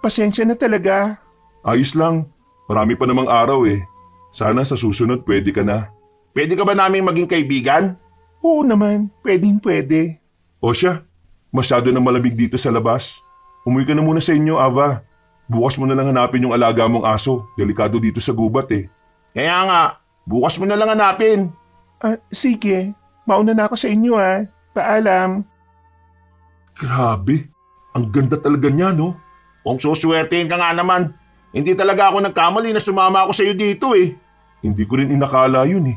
Pasensya na talaga. Ayos lang, marami pa namang araw eh. Sana sa susunod pwede ka na. Pwede ka ba naming maging kaibigan? Oo naman, pwede. O siya, masyado na malamig dito sa labas. Umuwi ka na muna sa inyo, Ava. Bukas mo na lang hanapin yung alaga mong aso. Delikado dito sa gubat eh. Kaya nga, bukas mo na lang hanapin. Sige, mauna na ako sa inyo ha. Paalam. Grabe, ang ganda talaga niya no? Kung suswertein ka nga naman, hindi talaga ako nagkamali na sumama ako sa iyo dito eh. Hindi ko rin inakala yun eh.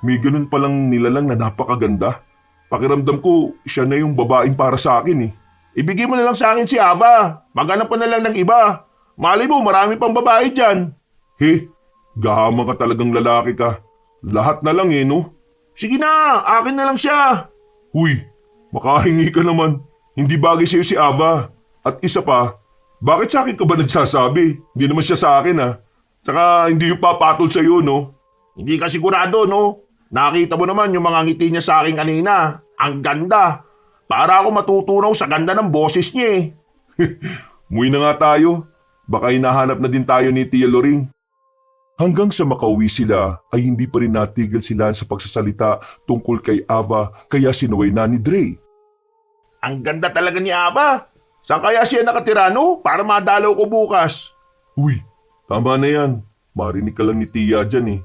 May ganun palang nilalang na napakaganda. Pakiramdam ko, siya na yung babaeng para sa akin eh. Ibigay mo na lang sa akin si Ava. Maghanap ka na lang ng iba. Malay mo, marami pang babae dyan. Gahaman ka talagang lalaki ka. Lahat na lang eh no? Sige na, akin na lang siya. Huy, makahingi ka naman. Hindi bagay sa'yo si Ava. At isa pa, bakit sa akin ka ba nagsasabi? Hindi naman siya sa akin ah. Tsaka hindi yung papatol sa'yo no? Hindi ka sigurado, no? Nakita mo naman yung mga ngiti niya sa akin kanina. Ang ganda. Para ako matutunaw sa ganda ng boses niya eh. Muwi na nga tayo. Baka hinahanap na din tayo ni Tia Loring. Hanggang sa makauwi sila ay hindi pa rin natigil sila sa pagsasalita tungkol kay Ava kaya sinuway na ni Dre. Ang ganda talaga ni Ava. Saan kaya siya nakatira, no? Para madalaw ko bukas. Uy, tama na yan. Marinig ka lang ni Tia dyan eh.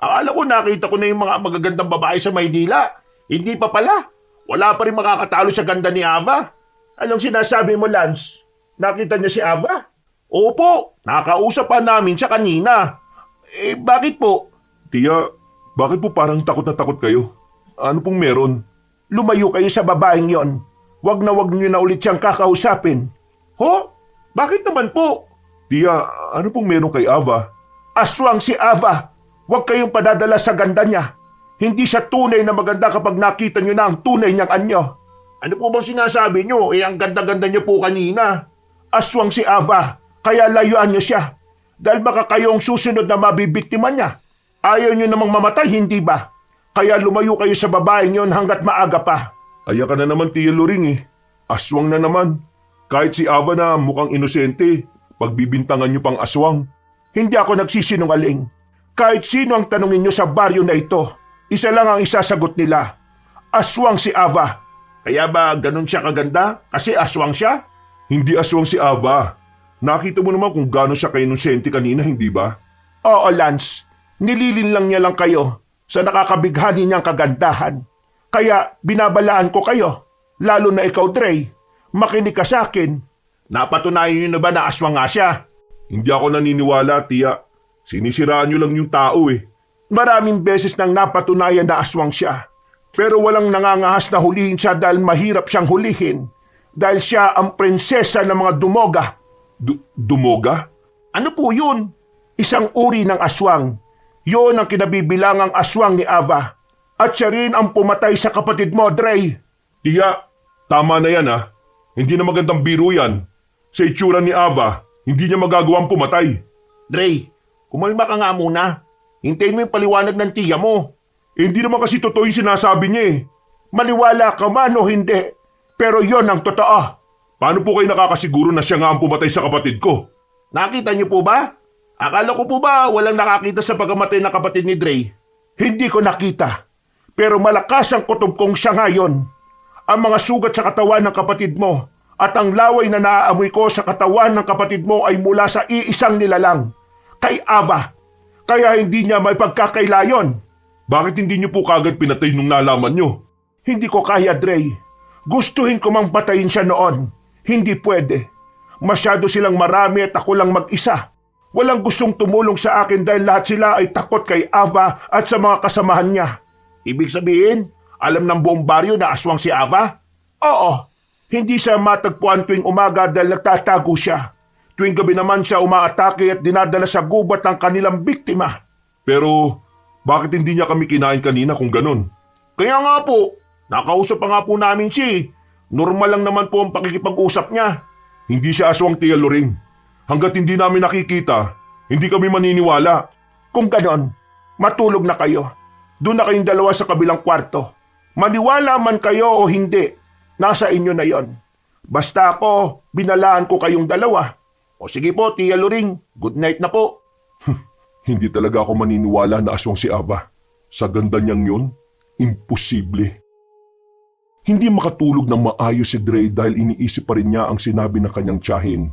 Akala ko nakita ko na yung mga magagandang babae sa Maynila. Hindi pa pala. Wala pa rin makakatalo sa ganda ni Ava. Anong sinasabi mo, Lance? Nakita niya si Ava? Opo, nakausap pa namin siya kanina. Bakit po? Tia, bakit po parang takot na takot kayo? Ano pong meron? Lumayo kayo sa babaeng yon. Wag niyo na ulit siyang kakausapin. Ho? Bakit naman po? Tia, ano pong meron kay Ava? Aswang si Ava. Huwag kayong padadala sa ganda niya. Hindi siya tunay na maganda kapag nakita niyo na ang tunay niyang anyo. Ano po bang sinasabi niyo? Ang ganda-ganda niyo po kanina. Aswang si Ava, kaya layuan niyo siya. Dahil baka kayong susunod na mabibiktima niya. Ayaw nyo namang mamatay, hindi ba? Kaya lumayo kayo sa babaeng yon hanggat maaga pa. Ayan ka na naman, Tia Loring eh. Aswang na naman. Kahit si Ava na mukhang inosente, pagbibintangan niyo pang aswang. Hindi ako nagsisinungaling. Kahit sino ang tanungin nyo sa baryo na ito, isa lang ang isasagot nila. Aswang si Ava. Kaya ba ganun siya kaganda? Kasi aswang siya? Hindi aswang si Ava. Nakita mo naman kung gaano siya kainosente kanina, hindi ba? Oo, Lance. Nililin lang niya lang kayo sa nakakabighani niyang kagandahan. Kaya binabalaan ko kayo. Lalo na ikaw, Dre. Makinig ka sa akin. Napatunayan niyo na ba na aswang nga siya? Hindi ako naniniwala, Tia. Sinisiraan niyo lang yung tao eh. Maraming beses nang napatunayan na aswang siya. Pero walang nangangahas na hulihin siya dahil mahirap siyang hulihin. Dahil siya ang prinsesa ng mga dumoga. Dumoga? Ano po yun? Isang uri ng aswang. Yun ang kinabibilangang aswang ni Ava. At siya rin ang pumatay sa kapatid mo, Dre. Tia, tama na yan ah. Hindi na magandang biro yan. Sa itsura ni Ava, hindi niya magagawang pumatay. Dre, kumalma ka nga muna. Hintayin mo yung paliwanag ng tiya mo. Hindi naman kasi totoo yung sinasabi niya eh. Maniwala ka man o hindi. Pero yon ang totoo. Paano po kayo nakakasiguro na siya nga ang pumatay sa kapatid ko? Nakita niyo po ba? Akala ko po ba walang nakakita sa pagkamatay ng kapatid ni Dre? Hindi ko nakita. Pero malakas ang kutob kong siya ngayon. Ang mga sugat sa katawan ng kapatid mo at ang laway na naaamoy ko sa katawan ng kapatid mo ay mula sa iisang nilalang, kay Ava. Kaya hindi niya may pagkakailayon. Bakit hindi niyo po kagad pinatay nung nalaman niyo? Hindi ko kaya, Dre. Gustuhin ko mang patayin siya noon. Hindi pwede. Masyado silang marami at ako lang mag-isa. Walang gustong tumulong sa akin dahil lahat sila ay takot kay Ava at sa mga kasamahan niya. Ibig sabihin, alam ng buong baryo na aswang si Ava? Oo. Hindi siya matagpuan tuwing umaga dahil nagtatago siya. Tuwing gabi naman siya umaatake at dinadala sa gubat ang kanilang biktima. Pero bakit hindi niya kami kinain kanina kung ganun? Kaya nga po, nakausap pa nga po namin siya. Normal lang naman po ang pakikipag-usap niya. Hindi siya aswang, Tia Loring. Hanggat hindi namin nakikita, hindi kami maniniwala. Kung ganon, matulog na kayo. Doon na kayong dalawa sa kabilang kwarto. Maniwala man kayo o hindi, nasa inyo na yon. Basta ako, binalaan ko kayong dalawa. O sige po, Tia Loring, good night na po. Hindi talaga ako maniniwala na aswang si Ava. Sa ganda niyang yun, imposible. Hindi makatulog ng maayos si Dre dahil iniisip pa rin niya ang sinabi ng kanyang tiyahin.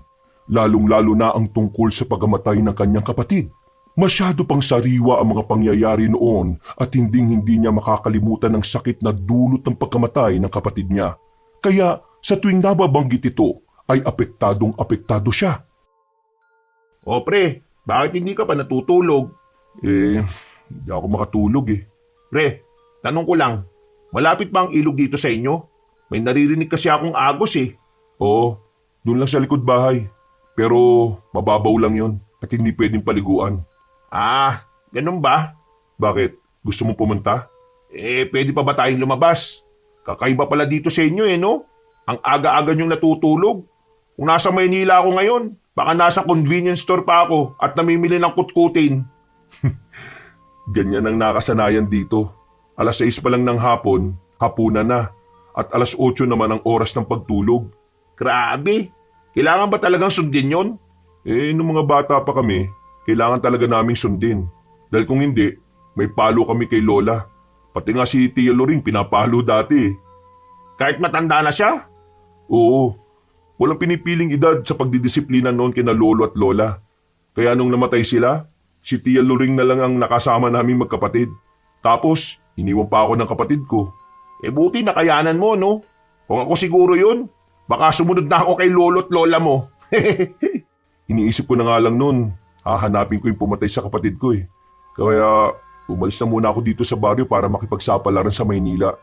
Lalong-lalo na ang tungkol sa pagamatay ng kanyang kapatid. Masyado pang sariwa ang mga pangyayari noon at hindi niya makakalimutan ang sakit na dulot ng pagkamatay ng kapatid niya. Kaya sa tuwing nababanggit ito ay apektadong-apektado siya. O pre, bakit hindi ka pa natutulog? Hindi ako makatulog eh. Pre, tanong ko lang, malapit ba ang ilog dito sa inyo? May naririnig kasi akong agos eh. Oo, doon lang sa likod bahay. Pero mababaw lang yon at hindi pwedeng paliguan. Ah, ganun ba? Bakit? Gusto mong pumunta? Pwede pa ba tayong lumabas? Kakaiba pala dito sa inyo no? Ang aga-aga niyong natutulog. Kung nasa Maynila ako ngayon, baka nasa convenience store pa ako at namimili ng kutkutin. Ganyan ang nakasanayan dito. 6:00 pa lang ng hapon, hapunan na. At 8:00 naman ang oras ng pagtulog. Grabe! Kailangan ba talagang sundin yon? Nung mga bata pa kami, kailangan talaga naming sundin. Dahil kung hindi, may palo kami kay Lola. Pati nga si Tia Loring pinapalo dati. Kahit matanda na siya? Oo. Walang pinipiling edad sa pagdidisiplina noon kina Lolo at Lola. Kaya nung namatay sila, si Tia Loring na lang ang nakasama naming magkapatid. Tapos, iniwan pa ako ng kapatid ko. Buti nakayanan mo, no? Kung ako siguro yun, baka sumunod na ako kay Lolo at Lola mo. Iniisip ko na nga lang noon, hahanapin ko yung pumatay sa kapatid ko eh. Kaya umalis na muna ako dito sa baryo para makipagsapalaran sa Maynila.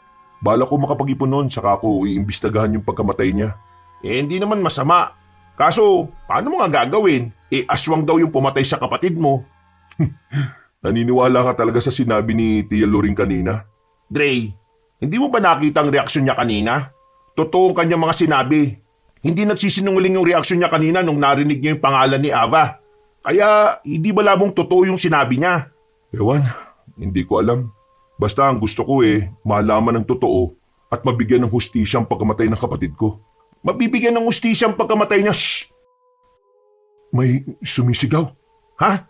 Bala ko makapag-ipon noon, saka ako iimbestigahan yung pagkamatay niya. Hindi naman masama. Kaso, paano mo nga gagawin? Aswang daw yung pumatay sa kapatid mo. Naniniwala ka talaga sa sinabi ni Tia Loring kanina? Dre, hindi mo ba nakita ang reaksyon niya kanina? Totoo ang kanyang mga sinabi. Hindi nagsisinungaling yung reaksyon niya kanina nung narinig niya yung pangalan ni Ava. Kaya, hindi ba labong totoo yung sinabi niya? Ewan, hindi ko alam. Basta ang gusto ko malaman ng totoo at mabigyan ng hustisya ang pagkamatay ng kapatid ko. Mabibigyan ng hustisya ang pagkamatay niya. Shh! May sumisigaw. Ha?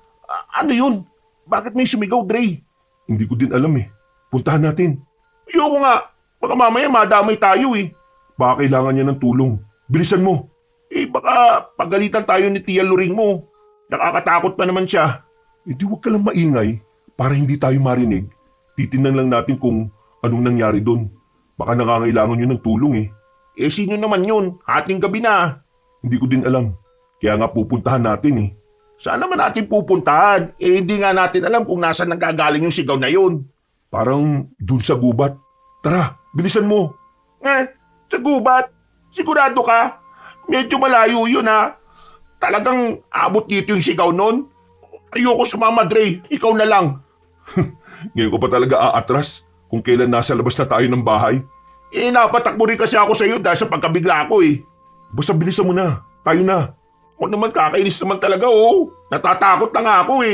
Ano yun? Bakit may sumigaw, Dre? Hindi ko din alam Puntahan natin. Ayoko nga. Baka mamaya madamay tayo Baka kailangan niya ng tulong. Bilisan mo. Baka pagalitan tayo ni Tia Luring mo. Nakakatakot pa naman siya. Di wag ka lang maingay para hindi tayo marinig. Titingnan lang natin kung anong nangyari doon. Baka nangangailangan yun ng tulong Sino naman yun? Hating gabi na. Hindi ko din alam. Kaya nga pupuntahan natin Saan naman natin pupuntahan? Hindi nga natin alam kung nasaan nanggagaling yung sigaw na yun. Parang dun sa gubat. Tara, bilisan mo. Sa gubat? Sigurado ka? Medyo malayo yun Talagang abot dito yung sigaw nun? Ayoko sumama, Dre. Ikaw na lang. Ngayon ko pa talaga aatras kung kailan nasa labas na tayo ng bahay. Napatakbo rin kasi ako sa iyo dahil sa pagkabigla ko Basta bilisan mo na. Tayo na. O naman, kakainis naman talaga Natatakot na nga ako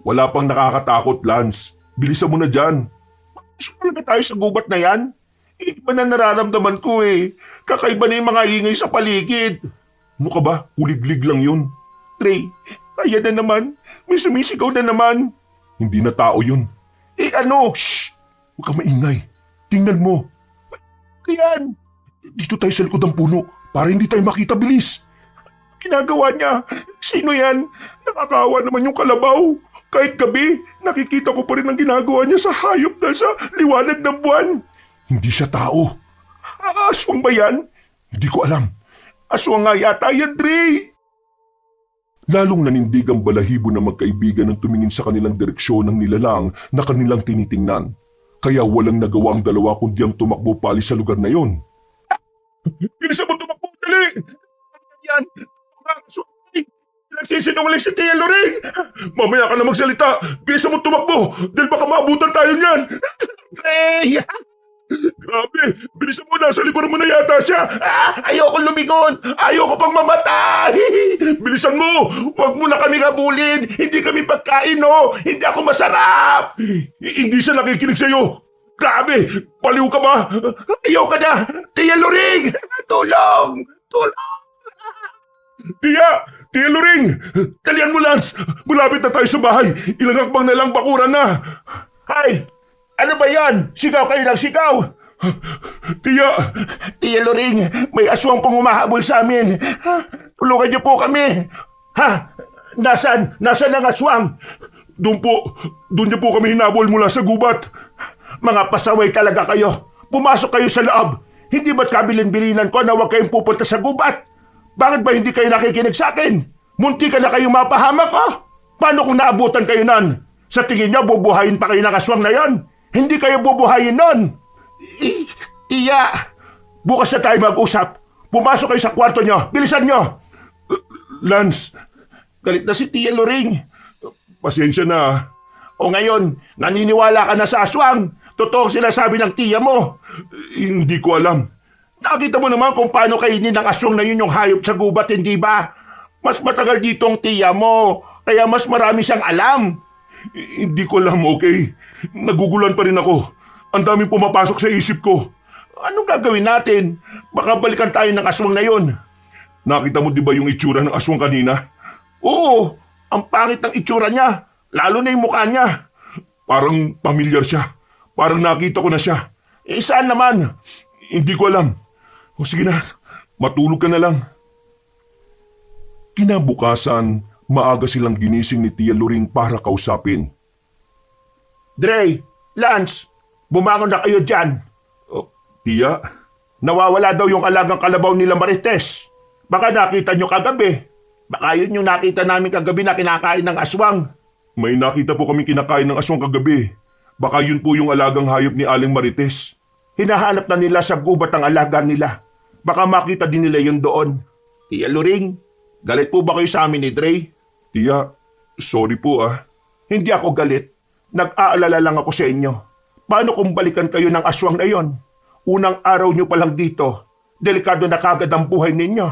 Wala pang nakakatakot, Lance. Bilisan mo na dyan. Gusto talaga tayo sa gubat na yan? Iba na nararamdaman ko Kakaiba na yung mga ingay sa paligid. Ano ka ba? Kuliglig lang yun. Dre, kaya na naman. May sumisigaw na naman. Hindi na tao yun. Ano? Shh! Huwag kang maingay. Tingnan mo. Yan. Dito tayo sa likod ng puno para hindi tayo makita. Bilis! Ginagawa niya. Sino yan? Nakakawa naman yung kalabaw. Kahit gabi, nakikita ko pa rin ang ginagawa niya sa hayop dahil sa liwanag ng buwan. Hindi siya tao. Aswang ba yan? Hindi ko alam. Aswang nga yata yan, Dre. Lalong nanindig ang balahibo ng magkaibigan nang tumingin sa kanilang direksyon ng nilalang na kanilang tinitingnan. Kaya walang nagawa ang dalawa kundi ang tumakbo palis sa lugar na yon. Bilisan mo tumakbo, dali! Yan! Nagsisinungaling si Tia Loring! Mamaya ka na magsalita! Bilisan mo tumakbo! Dahil baka maabutan tayo niyan! Hey! Grabe! Bilisan mo na! Sa likuran mo na yata siya! Ayoko lumingon! Ayoko pang mamatay! Bilisan mo! Huwag mo na kami kabulin! Hindi kami pagkain, Hindi ako masarap! Hindi siya nakikinig sa'yo! Grabe! Paliw ka ba? Ayoko na! Tia Loring! Tulong! Tulong! Tia! Tia Loring! Talian mo, Lance! Malapit na tayo sa bahay! Ilang hakbang na lang bakuran na! Hay! Ano ba yan? Sigaw kayo ng sigaw! Tia! Tia Loring, may aswang pong humahabol sa amin. Tulungan niyo po kami. Nasaan? Nasaan ang aswang? Doon niyo po kami hinabol mula sa gubat. Mga pasaway talaga kayo. Pumasok kayo sa loob. Hindi ba't kabilin-bilinan ko na huwag kayong pupunta sa gubat? Bakit ba hindi kayo nakikinig sa akin? Munti ka na kayong mapahamak, Paano kung naabutan kayo nan? Sa tingin niyo, bubuhayin pa kayo ng aswang na yan? Hindi kayo bubuhayin nun! Tiya! Bukas na tayo mag-usap. Pumasok kayo sa kwarto nyo. Bilisan nyo! Lance! Galit na si Tia Loring. Pasensya na. O ngayon, naniniwala ka na sa aswang. Totoo sinasabi ng tiya mo. Hindi ko alam. Nakita mo naman kung paano kainin ng aswang na yun yung hayop sa gubat, hindi ba? Mas matagal dito ang tiya mo. Kaya mas marami siyang alam. Hindi ko alam, okay? Nagugulan pa rin ako. Ang daming pumapasok sa isip ko. Anong gagawin natin? Baka balikan tayo ng aswang na yun. Nakita mo di ba yung itsura ng aswang kanina? Oo, ang pangit ng itsura niya. Lalo na yung mukha niya. Parang pamilyar siya. Parang nakita ko na siya. Saan naman? Hindi ko alam. O sige na, matulog ka na lang. Kinabukasan, maaga silang ginising ni Tia Loring para kausapin. Dre, Lance, bumangon na kayo dyan. Tia? Nawawala daw yung alagang kalabaw nila Marites. Baka nakita nyo kagabi. Baka yun yung nakita namin kagabi na kinakain ng aswang. May nakita po kami kinakain ng aswang kagabi. Baka yun po yung alagang hayop ni Aling Marites. Hinahanap na nila sa gubat ang alaga nila. Baka makita din nila yun doon. Tia Loring, galit po ba kayo sa amin ni Dre? Tia, sorry po Hindi ako galit. Nag-aalala lang ako sa inyo. Paano kung balikan kayo ng aswang na yon? Unang araw nyo pa lang dito. Delikado na kagad ang buhay ninyo.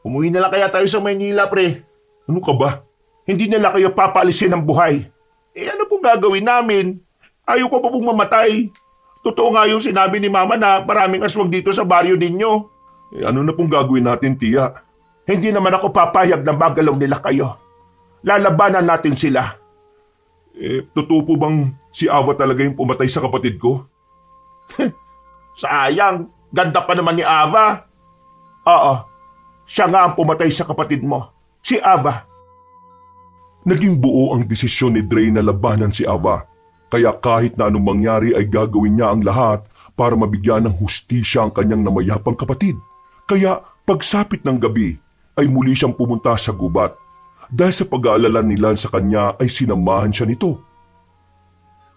Umuwi na lang kaya tayo sa Maynila, pre. Ano ka ba? Hindi nila kayo papaalisin ng buhay. Ano po pong gagawin namin? Ayaw ko pa pong mamatay. Totoo nga yung sinabi ni Mama na maraming aswang dito sa baryo ninyo. Ano na pong gagawin natin, tiya? Hindi naman ako papayag na magalaw nila kayo. Lalabanan natin sila. Totoo po bang si Ava talaga yung pumatay sa kapatid ko? Sayang, ganda pa naman ni Ava. Oo, siya nga ang pumatay sa kapatid mo, si Ava. Naging buo ang desisyon ni Dre na labanan si Ava. Kaya kahit na anong mangyari ay gagawin niya ang lahat para mabigyan ng hustisya ang kanyang namayapang kapatid. Kaya pagsapit ng gabi ay muli siyang pumunta sa gubat. Dahil sa pag-aalala ni Lance sa kanya ay sinamahan siya nito.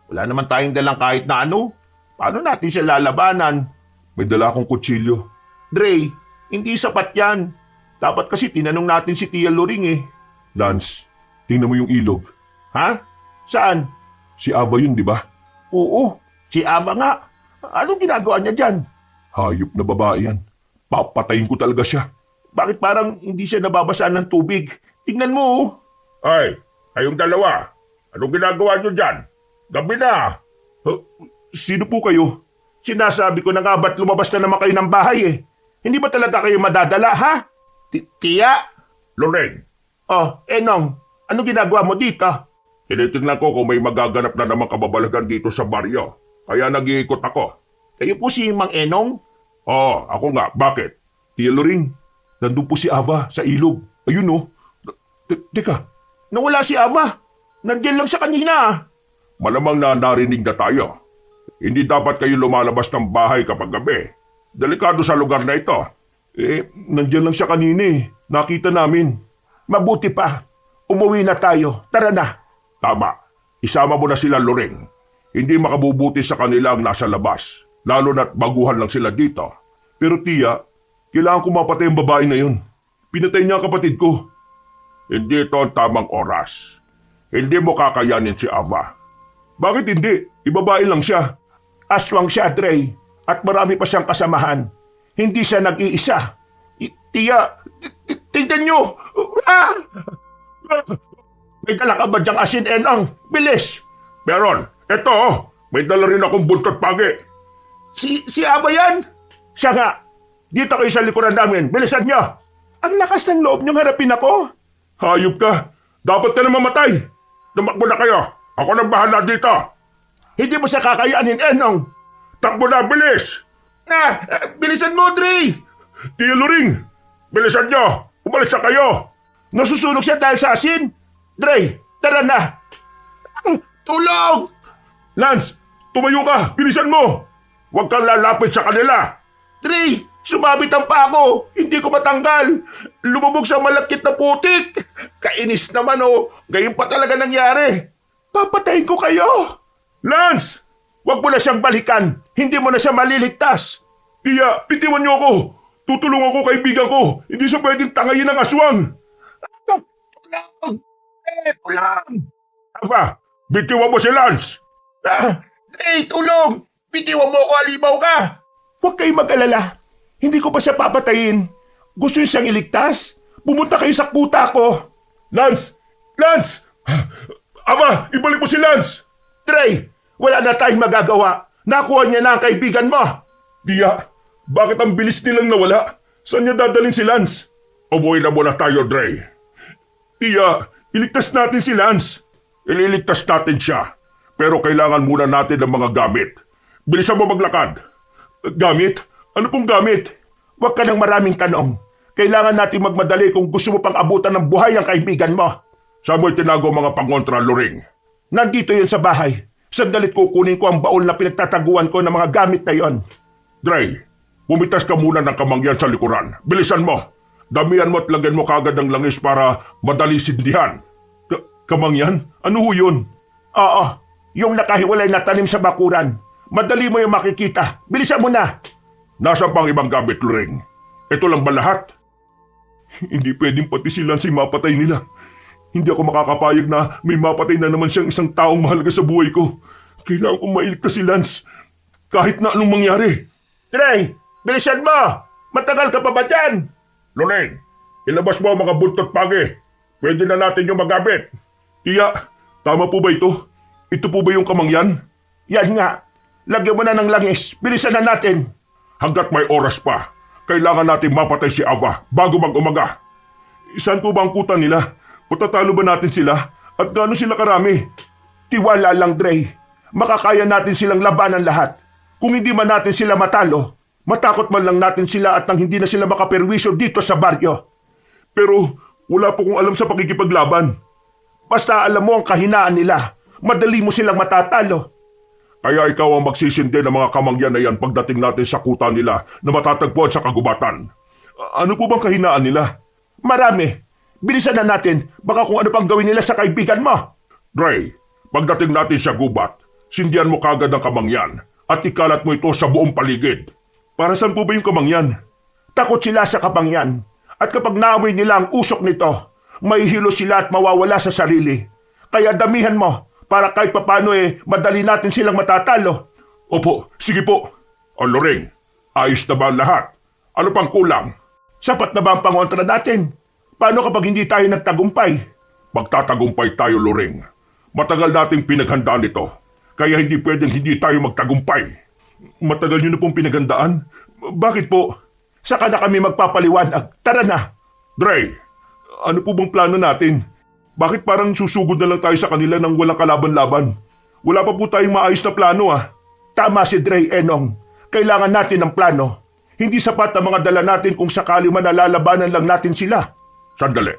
Wala naman tayong dalang kahit na ano. Paano natin siya lalabanan? May dala akong kutsilyo. Dre, hindi sapat yan. Dapat kasi tinanong natin si Tia Loring eh. Lance, tingnan mo yung ilog. Ha? Saan? Si Ava yun, di ba? Oo, si Ava nga. Anong ginagawa niya dyan? Hayop na babae yan. Papatayin ko talaga siya. Bakit parang hindi siya nababasaan ng tubig? Tingnan mo oh. Ay, kayong dalawa. Anong ginagawa nyo dyan? Gabi na. Sino po kayo? Sinasabi ko na nga ba't lumabas na naman kayo ng bahay eh. Hindi ba talaga kayo madadala ha? Tia? Loreng, Oh, Enong, anong ginagawa mo dito? tinitingnan ko kung may magaganap na namang kababalagan dito sa baryo. Kaya nag-iikot ako. Kayo po si Mang Enong? Oo, ako nga. Bakit? Tia Loring, nandun po si Ava sa ilog. Ayun oh. Teka, Nawala si Ava. Nandiyan lang siya kanina. Malamang na narinig na tayo. Hindi dapat kayo lumalabas ng bahay kapag gabi. Delikado sa lugar na ito. nandyan lang siya kanina eh. Nakita namin. Mabuti pa. Umuwi na tayo. Tara na. Tama. Isama mo na sila, Loring. Hindi makabubuti sa kanila ang nasa labas. Lalo na't baguhan lang sila dito. Pero tiya, kailangan ko mapatay ang babae na yun. Pinatay niya ang kapatid ko. Hindi ito ang tamang oras. Hindi mo kakayanin si Ava. Bakit hindi? Ibabae lang siya. Aswang siya, Dre. At marami pa siyang kasamahan. Hindi siya nag-iisa. Tiya, tingnan niyo! Ah! May dala ka ba diyang asin, Enong? Bilis! Meron, eto, may dala rin akong buntot pagi. Si Aba yan? Siya nga. Dito kayo sa likuran namin. Bilisan niyo! Ang lakas ng loob niyong harapin ako. Hayop ka! Dapat ka na mamatay! Tumakbo na kayo! Ako nang bahala dito! Hindi mo siya kakayanin, Enong. Takbo na, bilis! Bilisan mo, Dre! Tia Loring! Bilisan nyo! Umalis na kayo! Nasusunog siya dahil sa asin. Dre, tara na! Tulong! Lance! Tumayo ka! Bilisan mo! Huwag kang lalapit sa kanila! Dre, sumabit ang pako. Hindi ko matanggal. Lumubog sa malakit na putik. Kainis naman oh. Ngayon pa talaga nangyari. Papatayin ko kayo. Lance! Huwag mo na siyang balikan. Hindi mo na siya maliligtas. Tiya, bitiwan niyo ako. Tutulungan ko kaibigan ko. Hindi siya pwedeng tangayin ng aswang. Tulong! Tulong! Aba, bitiwan mo si Lance! Dre, tulong! Bitiwan mo ako, alibaw ka! Huwag kayong mag-alala. Hindi ko pa siya papatayin. Gusto niyo siyang iligtas? Pumunta kayo sa kuta ko. Lance! Lance! Aba, ibalik mo si Lance! Dre, wala na tayong magagawa. Nakuha niya na ang kaibigan mo. Tiya, bakit ang bilis nilang nawala? Saan niya dadalhin si Lance? Umuwi na muna tayo, Dre. Tiya, iligtas natin si Lance. Ililigtas natin siya. Pero kailangan muna natin ng mga gamit. Bilisan mo maglakad. Gamit? Ano pong gamit? Huwag ka ng maraming tanong. Kailangan natin magmadali kung gusto mo pang abutan ng buhay ang kaibigan mo. Saan mo itinago mga pangontra, Loring? Nandito yun sa bahay. Sandalit kukunin ko ang baul na pinagtataguan ko ng mga gamit na yon. Dre, pumitas ka muna ng kamangyan sa likuran. Bilisan mo. Damihan mo at lagyan mo kagad ng langis para madali sindihan. Kamangyan? Ano ho yun? Oo, yung nakahiwalay na tanim sa bakuran. Madali mo yung makikita. Bilisan mo na. Nasa pang ibang gamit, Loring? Ito lang ba lahat? Hindi pwedeng pati si Lance ay mapatay nila. Hindi ako makakapayag na may mapatay na naman siyang isang taong mahalaga sa buhay ko. Kailangan kong mailigtas si Lance. Kahit na anong mangyari. Dre, bilisan mo. Matagal ka pa ba dyan? Loring, ilabas mo ang mga buntot pagi. Pwede na natin yung magamit. Tiya, tama po ba ito? Ito po ba yung kamangyan? Yan nga. Lagyan mo na ng langis. Bilisan na natin. Hanggat may oras pa, kailangan natin mapatay si Ava bago mag-umaga. Saan po ba ang kuta nila? Matatalo ba natin sila? At gaano sila karami? Tiwala lang, Dre. Makakaya natin silang labanan lahat. Kung hindi man natin sila matalo, matakot man lang natin sila at nang hindi na sila makaperwisyo dito sa baryo. Pero wala po kong alam sa pakikipaglaban. Basta alam mo ang kahinaan nila, madali mo silang matatalo. Kaya ikaw ang magsisindi ng mga kamangyan na yan pagdating natin sa kuta nila na matatagpuan sa kagubatan. Ano po bang kahinaan nila? Marami. Bilisan na natin, baka kung ano pang gawin nila sa kaibigan mo. Dre, pagdating natin sa gubat, sindihan mo kagad ang kamangyan at ikalat mo ito sa buong paligid. Para saan po ba yung kamangyan? Takot sila sa kamangyan. At kapag naamoy nila ang usok nito, mahihilo sila at mawawala sa sarili. Kaya damihan mo para kahit papano madali natin silang matatalo. Opo, sige po. O Loring, ayos na ba ang lahat? Ano pang kulang? Sapat na ba ang pangontra natin? Paano kapag hindi tayo nagtagumpay? Magtatagumpay tayo, Loring. Matagal nating pinaghandaan ito. Kaya hindi pwedeng hindi tayo magtagumpay. Matagal nyo na pong pinaghandaan? Bakit po? Saka na kami magpapaliwanag. Tara na. Dre, ano po bang plano natin? Bakit parang susugod na lang tayo sa kanila nang walang kalaban-laban? Wala pa po tayong maayos na plano ah. Tama si Dre, Enong. Kailangan natin ng plano. Hindi sapat ang mga dala natin kung sakali man nalalabanan lang natin sila. Sandali,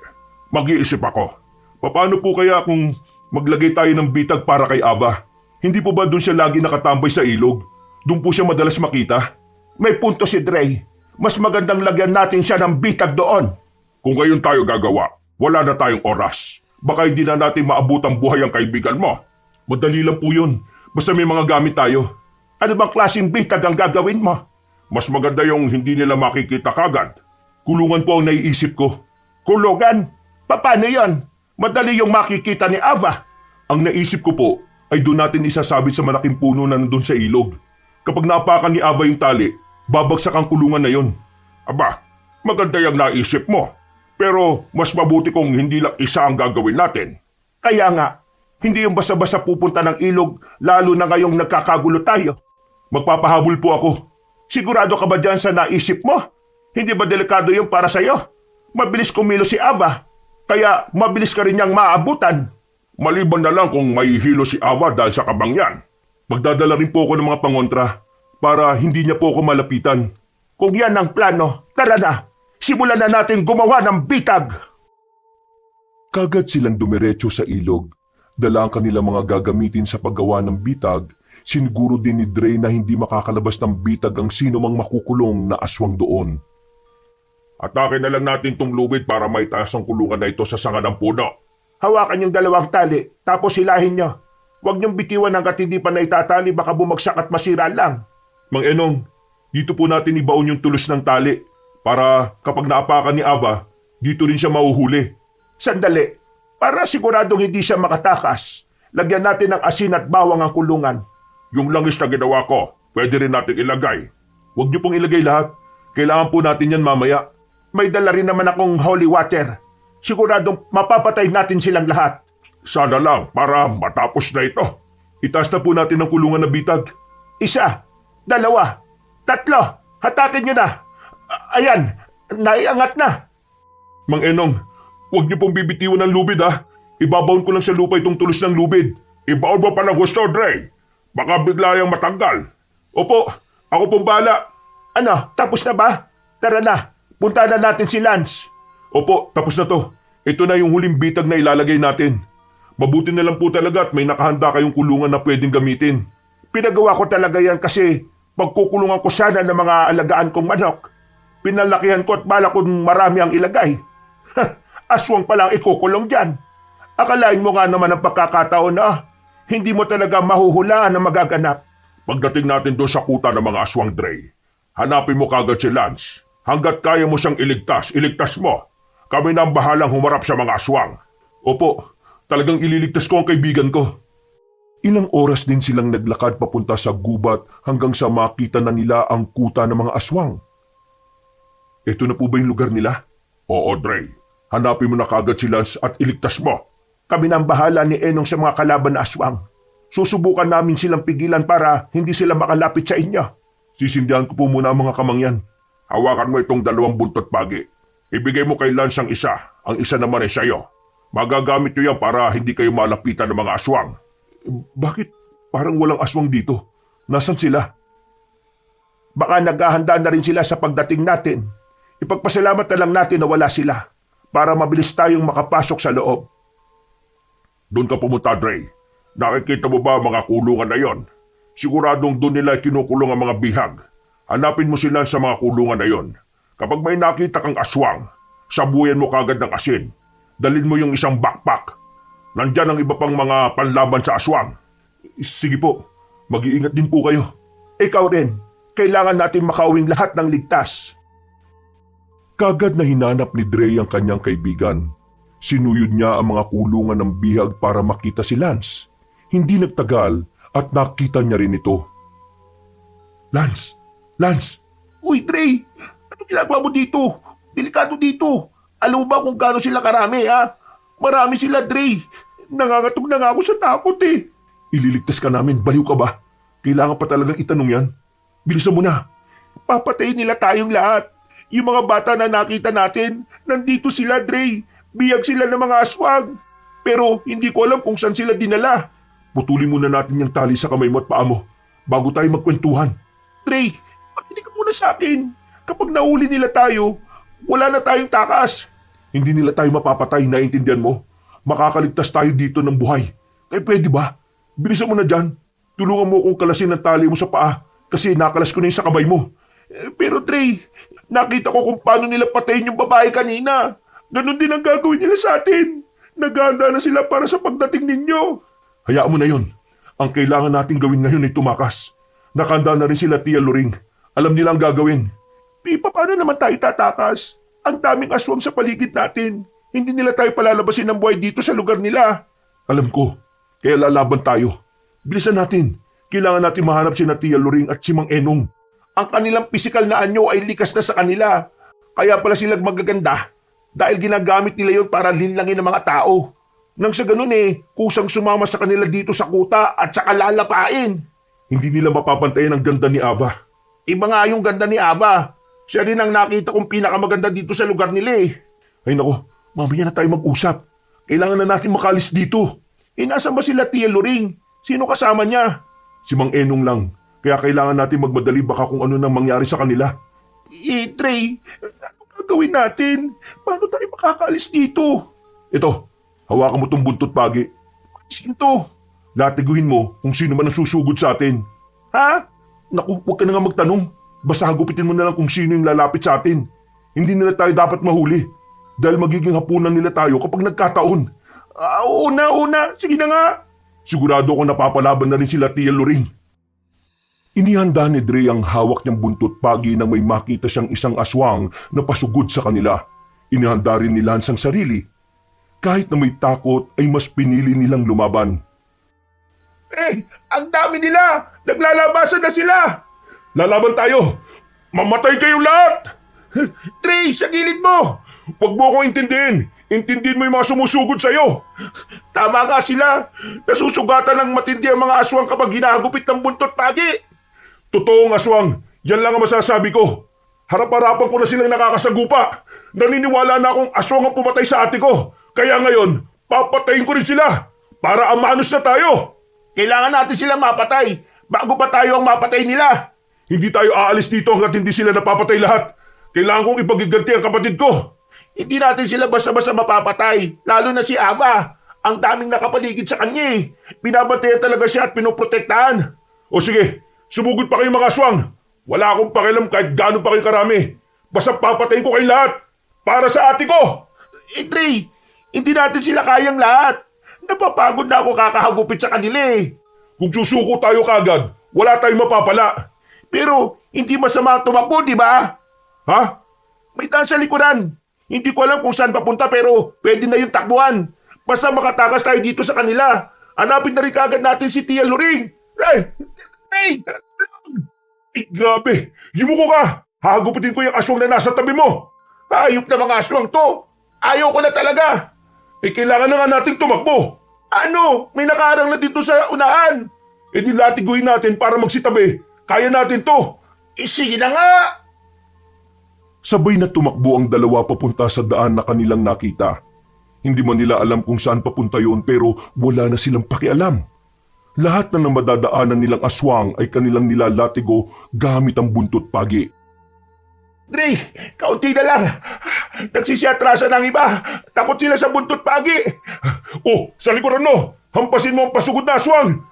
mag-iisip ako. Paano po kaya kung maglagay tayo ng bitag para kay Ava? Hindi po ba doon siya lagi nakatambay sa ilog? Doon po siya madalas makita? May punto si Dre. Mas magandang lagyan natin siya ng bitag doon. Kung gayon tayo gagawa, wala na tayong oras. Baka hindi na natin maabot ang buhay ang kaibigan mo. Madali lang po yun. Basta may mga gamit tayo. Ano bang klaseng bitag ang gagawin mo? Mas maganda yung hindi nila makikita kagad. Kulungan po ang naiisip ko. Kulungan? Paano yon? Madali yung makikita ni Ava. Ang naisip ko po ay doon natin isasabit sa malaking puno na nandun sa ilog. Kapag naapakan ni Ava yung tali, babagsak ang kulungan na yon. Aba, maganda yung naisip mo. Pero mas mabuti kung hindi lang isa ang gagawin natin. Kaya nga, hindi yung basta-basta pupunta ng ilog lalo na ngayong nagkakagulo tayo. Magpapahabol po ako. Sigurado ka ba dyan sa naisip mo? Hindi ba delikado yung para sa'yo? Mabilis kumilo si Ava, kaya mabilis ka rin niyang maabutan. Maliban na lang kung may hilo si Ava dahil sa kabangyan. Magdadala rin po ako ng mga pangontra para hindi niya po ako malapitan. Kung yan ang plano, tara na. Simulan na natin gumawa ng bitag. Kagad silang dumiretso sa ilog. Dala ang kanilang mga gagamitin sa paggawa ng bitag. Siniguro din ni Dre na hindi makakalabas ng bitag ang sino mang makukulong na aswang doon. Atake na lang natin tong lubid para maitaas ang kulungan na ito sa sanga ng puno. Hawakan yung dalawang tali, tapos hilahin nyo. Huwag niyong bitiwan hanggat hindi pa naitatali, baka bumagsak at masira lang. Mang Enong, dito po natin ibaon yung tulos ng tali para kapag naapakan ni Ava, dito rin siya mahuhuli. Sandali, para siguradong hindi siya makatakas, lagyan natin ng asin at bawang ang kulungan. Yung langis na ginawa ko, pwede rin natin ilagay. Huwag niyo pong ilagay lahat. Kailangan po natin yan mamaya. May dala rin naman akong holy water. Siguradong mapapatay natin silang lahat. Sana lang para matapos na ito. Itaas na po natin ang kulungan na bitag. 1, 2, 3. Hatakin nyo na. Ayan, naiangat na. Mang Enong, huwag niyo pong bibitiwan ng lubid ha. Ibabaon ko lang sa lupa itong tulos ng lubid. Ibaon mo pa ng gusto, Dre. Baka bigla yung matanggal. Opo, ako pong bahala. Ano, tapos na ba? Tara na, punta na natin si Lance. Opo, tapos na to. Ito na yung huling bitag na ilalagay natin. Mabuti na lang po talaga at may nakahanda kayong kulungan na pwedeng gamitin. Pinagawa ko talaga yan kasi pagkukulungan ko sana ng mga alagaan kong manok. Pinalakihan ko at bala kong marami ang ilagay. Aswang palang ikukulong dyan. Akalain mo nga naman ang pagkakataon na hindi mo talaga mahuhulaan na magaganap. Pagdating natin doon sa kuta ng mga aswang, Dre, hanapin mo kagad si Lance. Hanggat kaya mo siyang iligtas, iligtas mo. Kami na ang bahalang humarap sa mga aswang. Opo, talagang ililigtas ko ang kaibigan ko. Ilang oras din silang naglakad papunta sa gubat hanggang sa makita na nila ang kuta ng mga aswang. Ito na po ba yung lugar nila? Oo, Dre. Hanapin mo na kagad si Lance at iligtas mo. Kami na ang bahala ni Enong sa mga kalaban na aswang. susubukan namin silang pigilan para hindi sila makalapit sa inyo. Sisindihan ko po muna ang mga kamangyan. Hawakan mo itong 2 buntot pagi. Ibigay mo kay Lance ang isa naman ay sa'yo. Magagamit nyo yan para hindi kayo malapitan ng mga aswang. Bakit parang walang aswang dito? Nasaan sila? Baka naghahanda na rin sila sa pagdating natin. Ipagpasalamat na lang natin na wala sila para mabilis tayong makapasok sa loob. Doon ka pumunta, Dre. Nakikita mo ba ang mga kulungan na yon? Siguradong doon nila kinukulong ang mga bihag. Hanapin mo sila sa mga kulungan na yon. Kapag may nakita kang aswang, sabuyan mo kagad ng asin. Dalhin mo yung isang backpack. Nandyan ang iba pang mga panlaban sa aswang. Sige po, mag-iingat din po kayo. Ikaw rin, kailangan natin makauwing lahat ng ligtas. Kagad na hinanap ni Dre ang kanyang kaibigan. Sinuyod niya ang mga kulungan ng bihag para makita si Lance. Hindi nagtagal at nakita niya rin ito. Lance! Lance! Uy, Dre! Ano ginagawa mo dito? Delikado dito. Alam mo ba kung gaano sila karami, ha? Marami sila, Dre. Nangangatog na nga ako sa takot, eh. Ililigtas ka namin, baliw ka ba? Kailangan pa talagang itanong yan. Bilisan mo na. Papatayin nila tayong lahat. Yung mga bata na nakita natin, nandito sila, Dre. Biyag sila ng mga aswang. Pero hindi ko alam kung saan sila dinala. Putulin muna natin yung tali sa kamay mo at paa mo bago tayo magkwentuhan. Dre, makinig ka muna sa akin. Kapag nahuli nila tayo, wala na tayong takas. Hindi nila tayo mapapatay, naiintindihan mo? Makakaligtas tayo dito ng buhay. Kaya pwede ba? Bilisan mo na dyan. Tulungan mo akong kalasin ang tali mo sa paa kasi nakalas ko na yung sa kamay mo. Pero Dre, nakita ko kung paano nila patayin yung babae kanina. Ganon din ang gagawin nila sa atin. Naghahanda na sila para sa pagdating ninyo. Hayaan mo na yon. Ang kailangan natin gawin ngayon ay tumakas. Nakahanda na rin sila, Tia Loring. Alam nila ang gagawin. Paano naman tayo tatakas? Ang daming aswang sa paligid natin. Hindi nila tayo palalabasin ng buhay dito sa lugar nila. Alam ko. Kaya lalaban tayo. Bilisan natin. Kailangan natin mahanap si Tia Loring at si Mang Enong. Ang kanilang pisikal na anyo ay likas na sa kanila. Kaya pala sila magaganda. Dahil ginagamit nila yon para linlangin ng mga tao. Nang sa ganun kusang sumama sa kanila dito sa kuta at saka lalapain. Hindi nila mapapantayan ang ganda ni Ava. Iba nga yung ganda ni Ava. Siya rin ang nakita kong pinakamaganda dito sa lugar nila Ay nako, mamaya na tayo mag-usap. Kailangan na natin makalis dito. Nasaan ba sila, Tia Loring? Sino kasama niya? Si Mang Enong lang. Kaya kailangan natin magmadali baka kung ano nang mangyari sa kanila. Trey, ano gagawin natin? Paano tayo makakaalis dito? Ito, hawakan mo tong buntot pagi. Sino to? Latiguhin mo kung sino man ang susugod sa atin. Ha? Naku, huwag ka na nga magtanong. Basta hagupitin mo na lang kung sino yung lalapit sa atin. Hindi nila tayo dapat mahuli. Dahil magiging hapunan nila tayo kapag nagkataon. Una. Sige na nga. Sigurado ako napapalaban na rin sila, Tia Loring. Inihanda ni Dre ang hawak niyang buntot pagi nang may makita siyang isang aswang na pasugod sa kanila. Inihanda rin ni Lance ang sarili. Kahit na may takot ay mas pinili nilang lumaban. Ang dami nila! Naglalabasan na sila! Lalaban tayo! Mamatay kayong lahat! Trey, sa gilid mo! Huwag mo akong intindihin! Intindihin mo yung mga sumusugod sa'yo! Tama nga sila! Nasusugatan ng matindi ang mga aswang kapag hinahagupit ng buntot pagi! Totoong aswang! Yan lang ang masasabi ko! Harap-harapan ko na silang nakakasagupa! Naniniwala na akong aswang ang pumatay sa ate ko! Kaya ngayon, papatayin ko rin sila! Para amanos na tayo! Kailangan natin silang mapatay bago pa tayo ang mapatay nila! Hindi tayo aalis dito hanggat hindi sila napapatay lahat! Kailangan kong ipagiganti ang kapatid ko! Hindi natin sila basta-basta mapapatay, lalo na si Ava. Ang daming nakapaligid sa kanya Binabantayan talaga siya at pinoprotektahan. O sige, sumugod pa kayo mga aswang. Wala akong pakialam kahit gaano pa kayo karami. Basta papatayin ko kayo lahat. Para sa ate ko. Trey, hindi natin sila kayang lahat. Napapagod na ako kakahagupit sa kanila Kung susuko tayo kagad, wala tayong mapapala. Pero hindi masama ang tumakbo, di ba? Ha? May daan sa likuran. Hindi ko alam kung saan papunta pero pwede na yung takbuhan. Basta makatakas tayo dito sa kanila. Hanapin na rin kagad natin si Tia Loring. Hey! Grabe! Yumuko ka! Hahagupitin ko yung aswang na nasa tabi mo! Ayop na mga aswang to! Ayaw ko na talaga! Kailangan na nga natin tumakbo! Ano? May nakaharang na dito sa unahan. E di latiguin natin para magsitabi. Kaya natin to. Sige na nga! Sabay na tumakbo ang dalawa papunta sa daan na kanilang nakita. Hindi man nila alam kung saan papunta yun pero wala na silang pakialam. Lahat na madadaanan nilang aswang ay kanilang nilalatigo gamit ang buntot pagi. Dre, kaunti na lang. Nagsisiatrasan ng iba. Takot sila sa buntot pagi. Oh, sa likuran mo! Hampasin mo ang pasugod na aswang!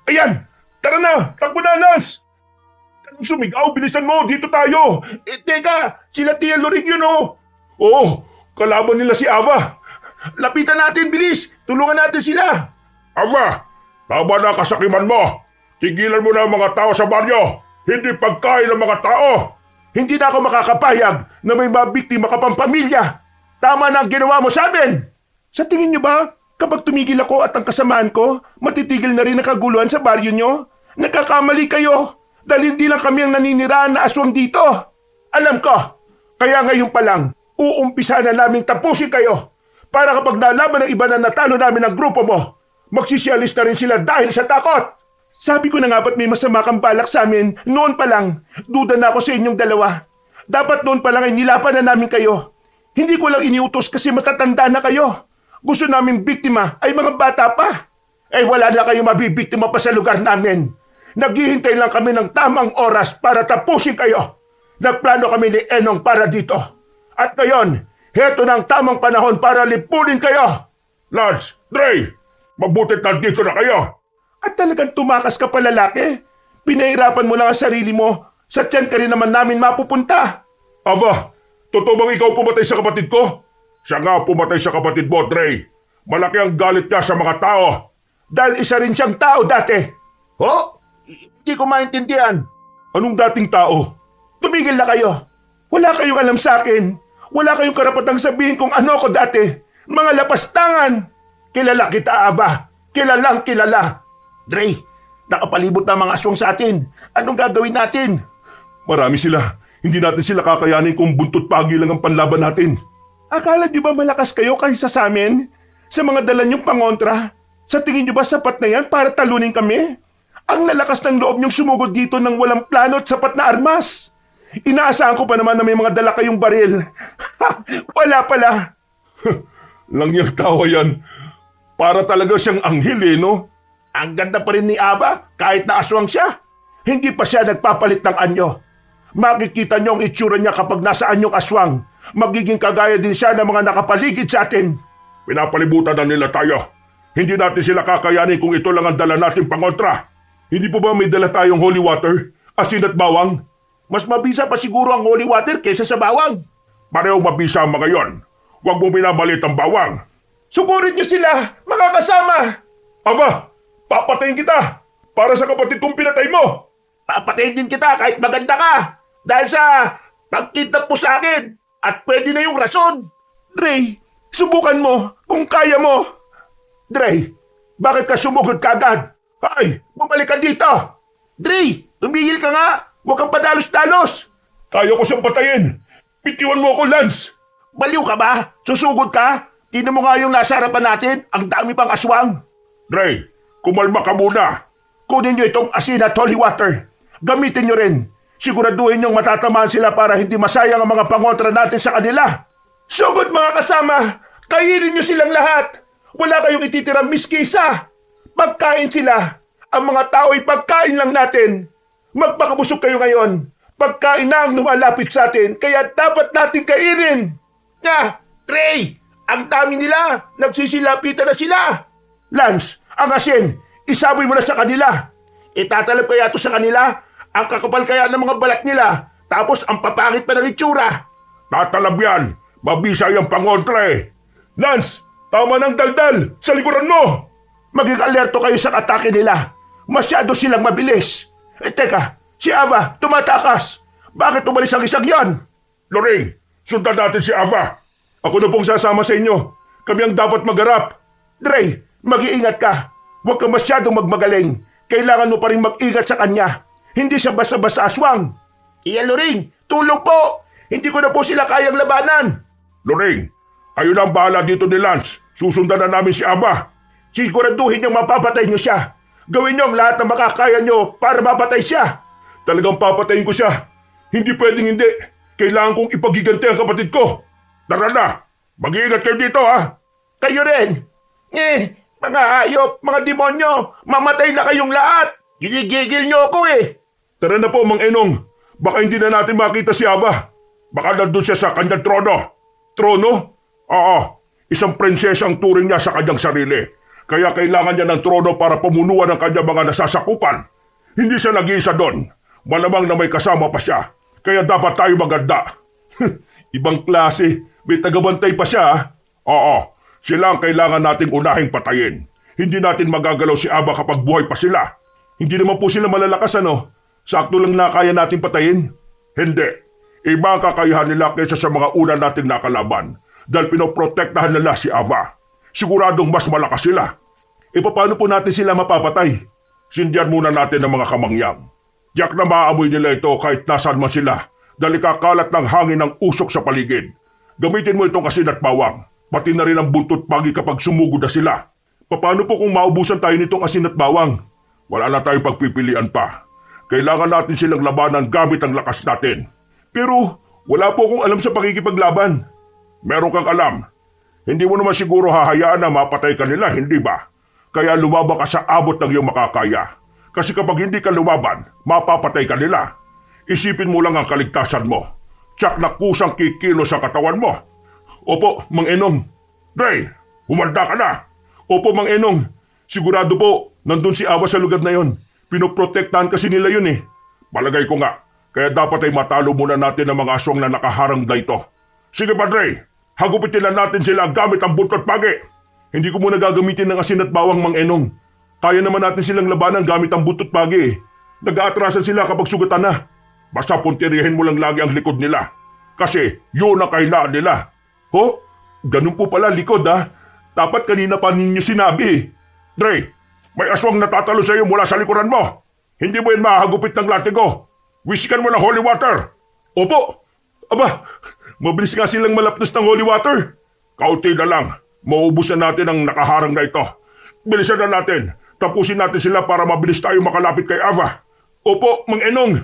Ayan! Tara na! Takbo na, Lance! Anong sumigaw? Bilisan mo! Dito tayo! Teka! Sila Tia Loring yun oh! Oo! Kalaban nila si Ava! Lapitan natin, bilis! Tulungan natin sila! Ava! Tama na kasakiman mo! Tigilan mo na ang mga tao sa baryo! Hindi pagkain ng mga tao! Hindi na ako makakapayag na may mga biktima ka pang pamilya! Tama na ang ginawa mo sa amin! Sa tingin niyo ba, kapag tumigil ako at ang kasamaan ko, matitigil na rin ang kaguluhan sa baryo niyo? Nagkakamali kayo! Dahil hindi lang kami ang naniniraan na aswang dito! Alam ko! Kaya ngayon pa lang, uumpisa na naming tapusin kayo! Para kapag nalaman ng iba na natalo namin ang grupo mo, magsisialis na rin sila dahil sa takot! Sabi ko na nga ba't may masama kang balak sa amin, noon pa lang, duda na ako sa inyong dalawa. Dapat noon pa lang ay nilapan na namin kayo. Hindi ko lang iniutos kasi matatanda na kayo. Gusto namin biktima ay mga bata pa. Eh wala na kayo mabibiktima pa sa lugar namin. Naghihintay lang kami ng tamang oras para tapusin kayo. Nagplano kami ni Enong para dito. At ngayon, heto na ang tamang panahon para lipunin kayo. Lance! Dre! Mabutit nandito na kayo! At talagang tumakas ka pa lalaki? Pinahirapan mo lang ang sarili mo. Sa tiyan ka rin naman namin mapupunta. Ava! Totoo bang ikaw pumatay sa kapatid ko? Siya nga pumatay sa kapatid mo, Dre. Malaki ang galit niya sa mga tao. Dahil isa rin siyang tao dati. Oh? Hindi ko maintindihan. Anong dating tao? Tumigil na kayo. Wala kayong alam sa akin. Wala kayong karapatang sabihin kung ano ako dati. Mga lapastangan. Kilala kita, Ava. Kilalang kilala. Dre, nakapalibot na mga aswang sa atin. Anong gagawin natin? Marami sila. Hindi natin sila kakayanin kung buntot pagi lang ang panlaban natin. Akala niyo ba malakas kayo kaysa sa amin? Sa mga dala niyong pangontra? Sa tingin niyo ba sapat na yan para talunin kami? Ang lalakas ng loob niyong sumugod dito ng walang plano at sapat na armas. Inaasahan ko pa naman na may mga dala kayong baril. Wala pala. Langyang tawa yan. Para talaga siyang anghel no? Ang ganda pa rin ni Ava kahit na aswang siya. Hindi pa siya nagpapalit ng anyo. Makikita niyo ang itsura niya kapag nasa anyong aswang. Magiging kagaya din siya ng mga nakapaligid sa atin. Pinapalibutan na nila tayo. Hindi natin sila kakayanin kung ito lang ang dala natin pangontra. Hindi po ba may dala tayong holy water, asin at bawang? Mas mabisa pa siguro ang holy water kaysa sa bawang. Parehong mabisa ang mga yon. Huwag mo minamalit ang bawang. Sugurin niyo sila, mga kasama! Aba, papatayin kita para sa kapatid kong pinatay mo. Papatayin din kita kahit maganda ka. Dahil sa pagkidnap mo sa akin. At pwede na yung rason. Dre, subukan mo kung kaya mo. Dre, bakit ka sumugod kagad? Ay, bumalik ka dito. Dre, tumigil ka nga. Huwag kang padalos-dalos. Kaya ko siyang patayin. Bitiwan mo ako, Lance. Baliw ka ba? Susugod ka? Tingnan mo nga yung nasa harapan natin. Ang dami pang aswang. Dre, kumalma ka muna. Kunin niyo itong asin at holy water. Gamitin niyo rin. Siguraduhin niyong matatamaan sila para hindi masayang ang mga pangontra natin sa kanila. Sugod mga kasama! Kainin niyo silang lahat! Wala kayong ititirang miski isa! Pagkain sila! Ang mga tao'y pagkain lang natin! Magpakabusog kayo ngayon! Pagkain na ang lumalapit sa atin, kaya dapat natin kainin! Nga! Trey! Ang dami nila! Nagsisilapitan na sila! Lance, ang asin, isaboy mo na sa kanila! Itatalab kaya ito sa kanila? Ang kakapal kaya ng mga balat nila, tapos ang papangit pa ng itsura. Tatalab yan. Mabisa yung pangontra eh. Lance, tama ng daldal. Sa likuran mo. Maging alerto kayo sa atake nila. Masyado silang mabilis. Teka, si Ava, tumatakas. Bakit umalis ang isang yan? Loring, sundan natin si Ava. Ako na pong sasama sa inyo. Kami ang dapat magharap. Dre, mag-iingat ka. Huwag kang masyadong magmagaling. Kailangan mo pa rin mag-ingat sa kanya. Hindi siya basta-basta aswang. Loring, tulong po! Hindi ko na po sila kayang labanan. Loring, kayo na ang bahala dito ni Lance. Susundan na namin si Ava. Siguraduhin niyong mapapatay niyo siya. Gawin niyo ang lahat ng makakaya niyo para mapatay siya. Talagang papatayin ko siya. Hindi pwedeng hindi. Kailangan kong ipagiganti ang kapatid ko. Tara na! Mag-iingat kayo dito ha! Kayo rin! Mga hayop, mga demonyo! Mamatay na kayong lahat! Ginigigil niyo ako eh! Tara na po, Mang Enong. Baka hindi na natin makita si Ava. Baka nandun siya sa kanyang trono. Trono? Oo. Isang prinsesa ang turing niya sa kanyang sarili. Kaya kailangan niya ng trono para pamunuan ang kanyang mga nasasakupan. Hindi siya nag-iisa doon. Malamang na may kasama pa siya. Kaya dapat tayo maganda. Ibang klase. May tagabantay pa siya. Oo. Sila ang kailangan nating unahing patayin. Hindi natin magagalaw si Ava kapag buhay pa sila. Hindi naman po sila malalakas ano. Sakto lang na kaya nating patayin. Hindi. Iba ang kakayahan nila kaysa sa mga una nating nakalaban. Dahil pinoprotektahan nila si Ava. Siguradong mas malakas sila. Paano po natin sila mapapatay? Sindihan muna natin ang mga kamangyang. Tiyak na maaamoy nila ito kahit nasaan man sila. Dahil kakalat ng hangin ng usok sa paligid. Gamitin mo itong asin at bawang. Pati na rin ang buntot pagi kapag sumugod na sila. Paano po kung maubusan tayo nitong asin at bawang? Wala na tayong pagpipilian pa. Kailangan natin silang labanan gamit ang lakas natin. Pero wala po akong alam sa pakikipaglaban. Meron kang alam. Hindi mo naman siguro hahayaan na mapatay ka nila, hindi ba? Kaya lumaban ka sa abot ng iyong makakaya. Kasi kapag hindi ka lumaban, mapapatay ka nila. Isipin mo lang ang kaligtasan mo. Tsak na kusang kikilos sa katawan mo. Opo, Mang Enong. Dre, humanda ka na. Opo, Mang Enong. Sigurado po, nandun si Ava sa lugar na yon. Pinoprotektahan kasi nila yun eh. Palagay ko nga, kaya dapat ay matalo muna natin ang mga aswang na nakaharang dito. Sige pa, Dre. Hagupitin na natin sila gamit ang buntot pagi. Hindi ko muna gagamitin ng asin at bawang, Mang Enong. Kaya naman natin silang labanan gamit ang buntot pagi eh. Nag-aatrasan sila kapag sugatan na. Basta puntirihin mo lang lagi ang likod nila. Kasi yun ang kahinaan nila. Ho? Ganun po pala likod ha. Dapat kanina pa ninyo sinabi. Dre, may aswang natatalo sa iyo mula sa likuran mo. Hindi mo yan mahagupit ng latigo. Wisikan mo ng holy water. Opo. Aba, mabilis nga silang malapnos ng holy water. Kaunti na lang. Maubos na natin ang nakaharang na ito. Bilisan na natin. Tapusin natin sila para mabilis tayo makalapit kay Ava. Opo, Mang Enong.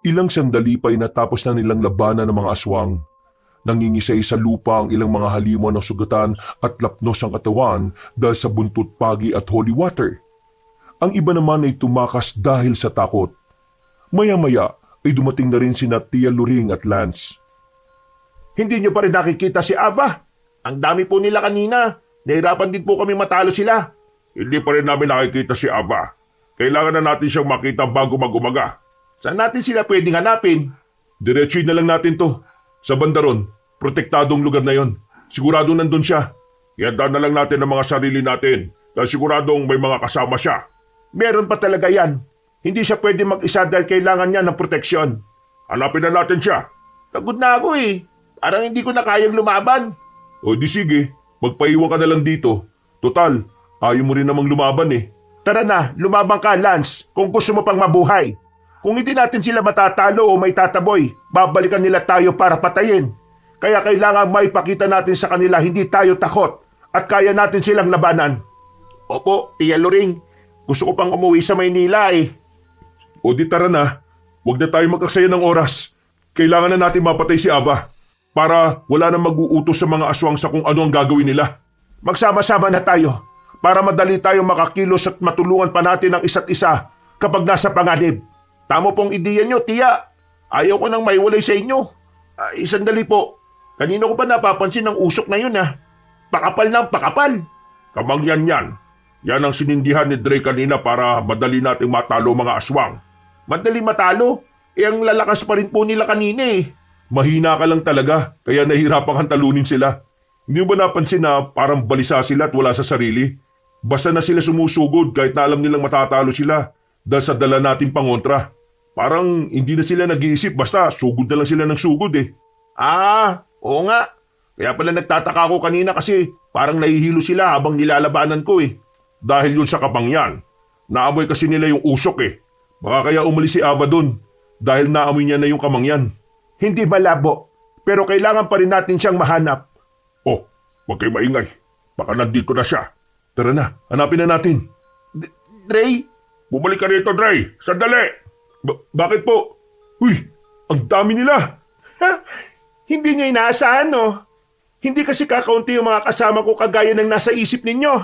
Ilang sandali pa natapos na nilang labanan ng mga aswang. Nangingisay sa lupa ang ilang mga halimaw ng sugatan at lapnos ang katawan dahil sa buntot pagi at holy water. Ang iba naman ay tumakas dahil sa takot. Maya-maya ay dumating na rin sina Tia Luring at Lance. Hindi niyo pa rin nakikita si Ava? Ang dami po nila kanina. Nahirapan din po kami matalo sila. Hindi pa rin namin nakikita si Ava. Kailangan na natin siyang makita bago mag-umaga. Saan natin sila pwedeng hanapin? Diretsuin na lang natin to. Sa bandaron, protektadong lugar na yon. Siguradong nandun siya. Ihandaan na lang natin ang mga sarili natin dahil siguradong may mga kasama siya. Meron pa talaga yan. Hindi siya pwede mag-isa dahil kailangan niya ng proteksyon. Hanapin na natin siya. Pagod na ako eh. Parang hindi ko na kayang lumaban. O di sige, magpaiwan ka na lang dito. Total, ayaw mo rin namang lumaban eh. Tara na, lumabang ka, Lance, kung gusto mo pang mabuhay. Kung hindi natin sila matatalo o may tataboy, babalikan nila tayo para patayin. Kaya kailangan maipakita natin sa kanila hindi tayo takot at kaya natin silang labanan. Opo, Tia Luring. Gusto ko pang umuwi sa Maynila eh. O di tara na, huwag na tayo magkaksaya ng oras. Kailangan na natin mapatay si Ava para wala nang mag-uutos sa mga aswang sa kung ano ang gagawin nila. Magsama-sama na tayo para madali tayong makakilos at matulungan pa natin ang isa't isa kapag nasa panganib. Tama pong ideya nyo, Tia. Ayaw ko nang maiwalay sa inyo. Sandali po. Kanina ko pa napapansin ang usok na yun ha. Pakapal ng pakapal. Kamangyan yan. Yan ang sinindihan ni Dre kanina para madali nating matalo mga aswang. Madali matalo? Ang lalakas pa rin po nila kanina eh. Mahina ka lang talaga, kaya nahihirapan kang talunin sila. Hindi mo ba napansin na parang balisa sila at wala sa sarili? Basta na sila sumusugod kahit na alam nilang matatalo sila dahil sa dala nating pangontra. Parang hindi na sila nag-iisip, basta sugod na lang sila ng sugod eh. Oo nga. Kaya pala nagtataka ako kanina kasi parang nahihilo sila habang nilalabanan ko eh. Dahil yun sa kapangyan, naamoy kasi nila yung usok eh. Baka kaya umalis si Ava dun dahil naamoy niya na yung kamangyan. Hindi malabo, pero kailangan pa rin natin siyang mahanap. Oh, huwag kayo maingay. Baka nandito na siya. Tara na, hanapin na natin. Dre, Bumalik ka rito, Dre. Sandali. Bakit po? Uy, ang dami nila. Hindi niya inaasahan, no? Hindi kasi kakaunti yung mga kasama ko kagaya ng nasa isip ninyo.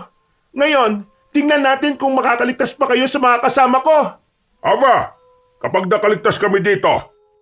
Ngayon, tingnan natin kung makakaligtas pa kayo sa mga kasama ko. Ava, kapag nakaligtas kami dito,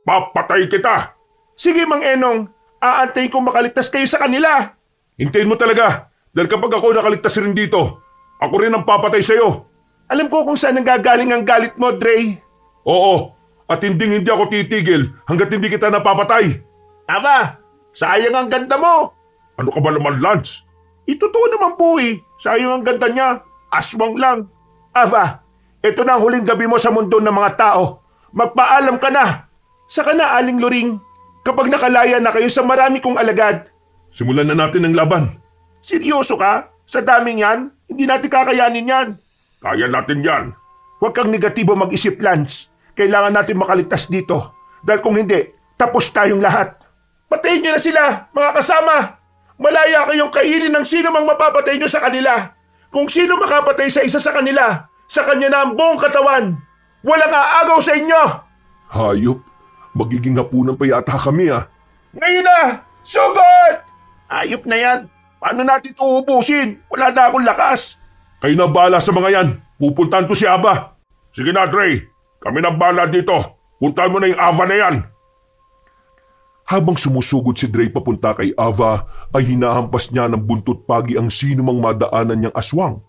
papatay kita. Sige, Mang Enong, aantayin kong makaligtas kayo sa kanila. Hintayin mo talaga. Dahil kapag ako nakaligtas rin dito, ako rin ang papatay sa'yo. Alam ko kung saan nanggagaling ang galit mo, Dre. Oo, at hindi ako titigil hanggat hindi kita napapatay. Ava, sayang ang ganda mo. Ano ka ba naman, Lance? Itotoo naman po eh. Sayang ang ganda niya. Aswang lang. Ava, ito na ang huling gabi mo sa mundo ng mga tao. Magpaalam ka na. Saka na, Aling Luring, kapag nakalaya na kayo sa marami kong alagad. Simulan na natin ang laban. Seryoso ka? Sa daming yan, hindi natin kakayanin yan. Kaya natin yan. Huwag kang negatibo mag-isip, Lance. Kailangan natin makaligtas dito. Dahil kung hindi, tapos tayong lahat. Patayin niyo na sila, mga kasama. Malaya kayong kainin ng sino mang mapapatay niyo sa kanila. Kung sino makapatay sa isa sa kanila, sa kanya na ang buong katawan. Walang aagaw sa inyo. Hayop, magiging hapunan pa yata kami Ngayon na, sugod! Ayop na yan. Paano natin ito ubusin? Wala na akong lakas. Kayo na bahala sa mga yan. Pupuntahan ko si Aba. Sige na, Dre. Kami nang bala dito. Puntahan mo na yung Ava na yan. Habang sumusugod si Dre papunta kay Ava, ay hinahampas niya ng buntot pagi ang sino mang madaanan niyang aswang.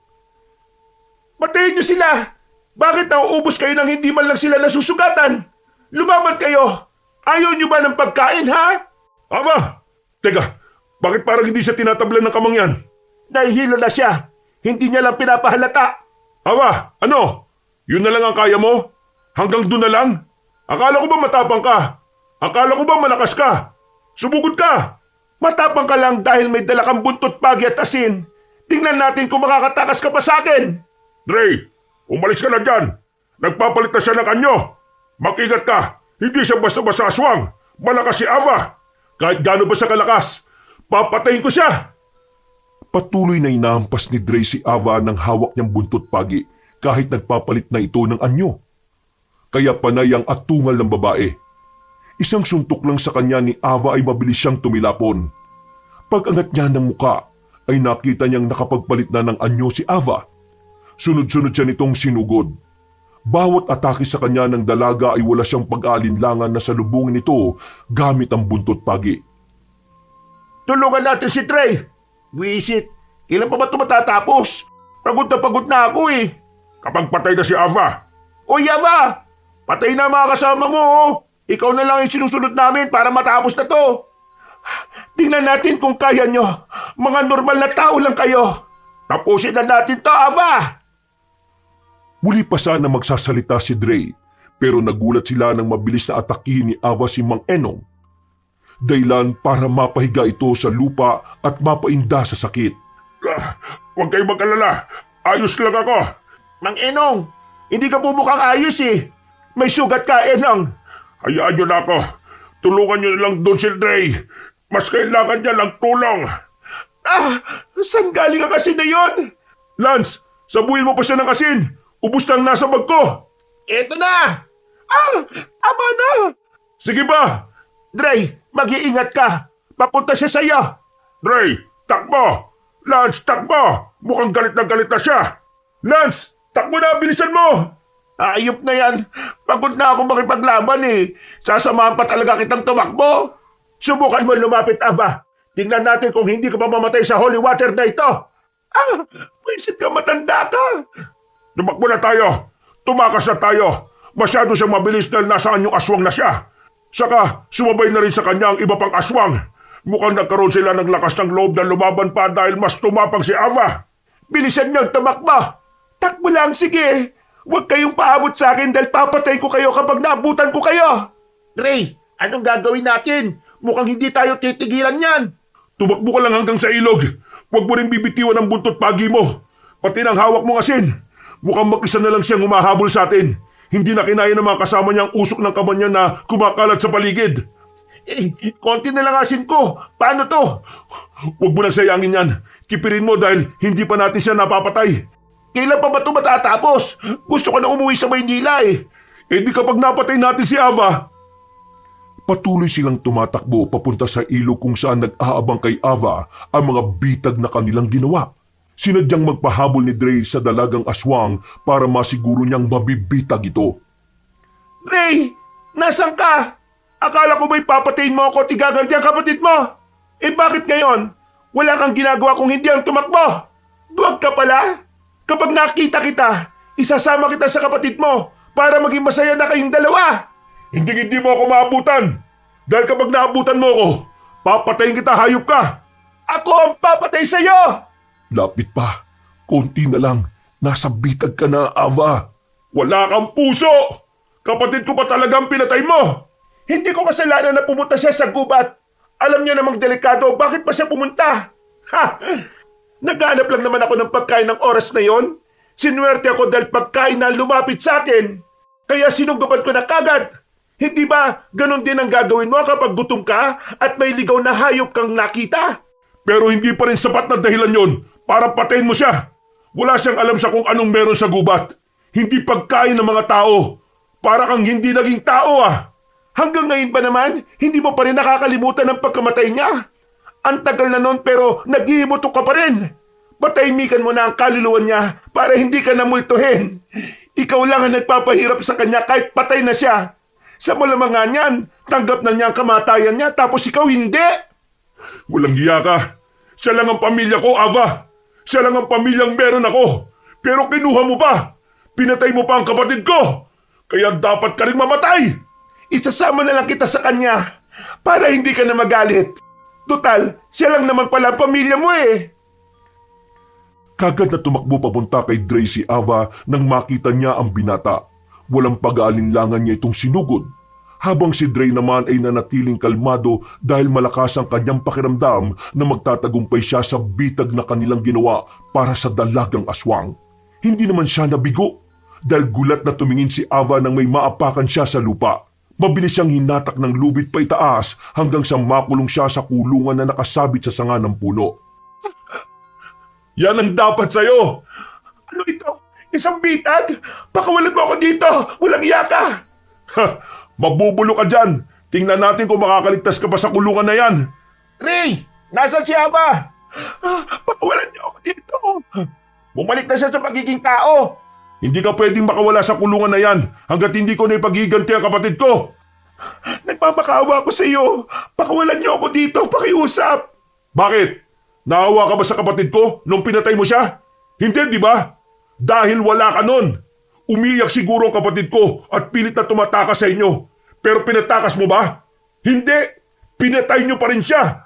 Patayin niyo sila! Bakit nauubos kayo nang hindi man lang sila nasusugatan? Lumaban kayo! Ayaw niyo ba ng pagkain, ha? Ava! Teka, bakit parang hindi siya tinatablan ng kamangyan? Nahihilo na siya. Hindi niya lang pinapahalata. Ava, ano? Yun na lang ang kaya mo? Hanggang doon na lang? Akala ko ba matapang ka? Akala ko ba malakas ka? Sumugod ka! Matapang ka lang dahil may dala kang buntot pagi at asin. Tingnan natin kung makakatakas ka pa sa akin. Dre, umalis ka na dyan. Nagpapalit na siya ng anyo. Mag-ingat ka. Hindi siya basta-basta aswang. Malakas si Ava. Kahit gaano ba sa kalakas, papatayin ko siya! Patuloy na inahampas ni Dre si Ava ng hawak niyang buntot pagi kahit nagpapalit na ito ng anyo. Kaya panay ang atungal ng babae. Isang suntok lang sa kanya ni Ava ay mabilis siyang tumilapon. Pag-angat niya ng muka ay nakita niyang nakapagpalit na ng anyo si Ava. Sunod-sunod siya nitong sinugod. Bawat atake sa kanya ng dalaga ay wala siyang pag-aalinlangan na salubungin ito gamit ang buntot pagi. Tulungan natin si Dre. Wisit, kailan pa ba ito matatapos? Pagod na ako eh. Kapag patay na si Ava, Oy, Ava! Patay na ang mga kasama mo, oh. Ikaw na lang yung sinusunod namin para matapos na to. Tingnan natin kung kaya nyo. Mga normal na tao lang kayo. Tapusin na natin to, Ava! Muli pa sana magsasalita si Dre, pero nagulat sila nang mabilis na atakihin ni Ava si Mang Enong. Dahilan para mapahiga ito sa lupa at mapainda sa sakit. huwag kayong mag-alala. Ayos lang ako. Mang Enong, hindi ka bumukang ayos eh. May sugat ka, Enong. Hayaan nyo na ako. Tulungan nyo na lang doon si Dre. Mas kailangan niya lang tulong. Saan galing ang asin na yun? Lance, sabuhin mo pa siya ng asin. Ubus na ang nasa bag ko. Eto na! Ama na! Sige ba? Dre, mag-iingat ka. Papunta siya sa'yo. Dre, takbo! Lance, takbo! Mukhang galit na siya. Lance, takbo na, bilisan mo! Ayop na yan. Pagod na ako makipaglaban eh. Sasamahan pa talaga kitang tumakbo. Subukan mo lumapit, Ava. Tingnan natin kung hindi ka pa mamatay sa holy water na ito. Pwisit ka, matanda ka. Tumakbo na tayo. Tumakas na tayo. Masyado siyang mabilis dahil nasaan yung aswang na siya. Saka, sumabay na rin sa kanya ang iba pang aswang. Mukhang nagkaroon sila ng lakas ng loob na lumaban pa dahil mas tumapang si Ava. Bilisan niyang tumakbo. Takbo lang, sige. Huwag kayong paabot sa akin dahil papatay ko kayo kapag naabutan ko kayo. Dre, anong gagawin natin? Mukhang hindi tayo titigilan yan. Tumakbo ka lang hanggang sa ilog. Huwag mo rin bibitiwan ang buntot pagi mo. Pati ng hawak mong asin. Mukhang mag-isa na lang siyang humahabol sa atin. Hindi na kinaya ng mga kasama niyang usok ng kamay niya na kumakalat sa paligid. Konti na lang asin ko. Paano to? Huwag mo nang sayangin yan. kipirin mo dahil hindi pa natin siya napapatay. Kailan pa ba ito matatapos? Gusto ko na umuwi sa Maynila eh. Eh di kapag napatay natin si Ava. Patuloy silang tumatakbo papunta sa ilog kung saan nag-aabang kay Ava ang mga bitag na kanilang ginawa. Sinadyang magpahabol ni Dre sa dalagang aswang para masiguro niyang mabibitag ito. Ray, nasan ka? Akala ko ba'y papatayin mo ako at igaganti ang kapatid mo? Eh bakit ngayon? Wala kang ginagawa kung hindi ang tumakbo. Duwag ka pala. Kapag nakita kita, isasama kita sa kapatid mo para maging masaya na kayong dalawa. Hindi mo ako maabutan. Dahil kapag naabutan mo ako, papatayin kita, hayop ka. Ako ang papatay sa'yo! Lapit pa. Konti na lang. Nasa bitag ka na, Ava. Wala kang puso! Kapatid ko pa talagang pinatay mo! Hindi ko kasalanan na pumunta siya sa gubat. Alam niya namang delikado, bakit pa siya pumunta? Ha! Naghanap lang naman ako ng pagkain ng oras na yon. Sinuwerte ako dahil pagkain na lumapit sa akin. Kaya sinugaban ko na kagad. Hindi ba ganun din ang gagawin mo kapag gutom ka at may ligaw na hayop kang nakita? Pero hindi pa rin sapat na dahilan yon para patayin mo siya. Wala siyang alam sa kung anong meron sa gubat. Hindi pagkain ng mga tao. Para kang hindi naging tao ah. Hanggang ngayon ba naman, hindi mo pa rin nakakalimutan ang pagkamatay niya? Ang tagal na nun pero naghihimutok ka pa rin. Patahimikan mo na ang kaluluwa niya para hindi ka namultuhin. Ikaw lang ang nagpapahirap sa kanya kahit patay na siya. Sa malamangan niyan, tanggap na niya ang kamatayan niya tapos ikaw hindi. Walang hiya ka. Siya lang ang pamilya ko, Ava. Siya lang ang pamilyang meron ako. Pero kinuha mo pa. Pinatay mo pa ang kapatid ko. Kaya dapat ka rin mamatay. Isasama na lang kita sa kanya para hindi ka na magalit. Total, siya lang naman pala ang pamilya mo eh. Kagad na tumakbo papunta kay Dre si Ava nang makita niya ang binata. Walang pag-aalinlangan niya itong sinugod. Habang si Dre naman ay nanatiling kalmado dahil malakas ang kanyang pakiramdam na magtatagumpay siya sa bitag na kanilang ginawa para sa dalagang aswang. Hindi naman siya nabigo dahil gulat na tumingin si Ava nang may maapakan siya sa lupa. Mabilis siyang hinatak ng lubid pa itaas hanggang sa makulong siya sa kulungan na nakasabit sa sanga ng puno. Yan ang dapat sa'yo! Ano ito? Isang bitag? Pakawalan mo ako dito! Walang iya ka! Ha! Mabubulo ka dyan! Tingnan natin kung makakaligtas ka pa sa kulungan na yan! Ray! Nasaan si Ava? Pakawalan niyo ako dito! Bumalik na siya sa pagiging tao! Hindi ka pwedeng makawala sa kulungan na yan hanggat hindi ko na ipagiganti ang kapatid ko! Nagpapakaawa ako sa iyo! Pakawalan niyo ako dito! Pakiusap! Bakit? Naawa ka ba sa kapatid ko nung pinatay mo siya? Hindi, di ba? Dahil wala ka nun. Umiyak siguro ang kapatid ko at pilit na tumatakas sa inyo. Pero pinatakas mo ba? Hindi! Pinatay niyo pa rin siya!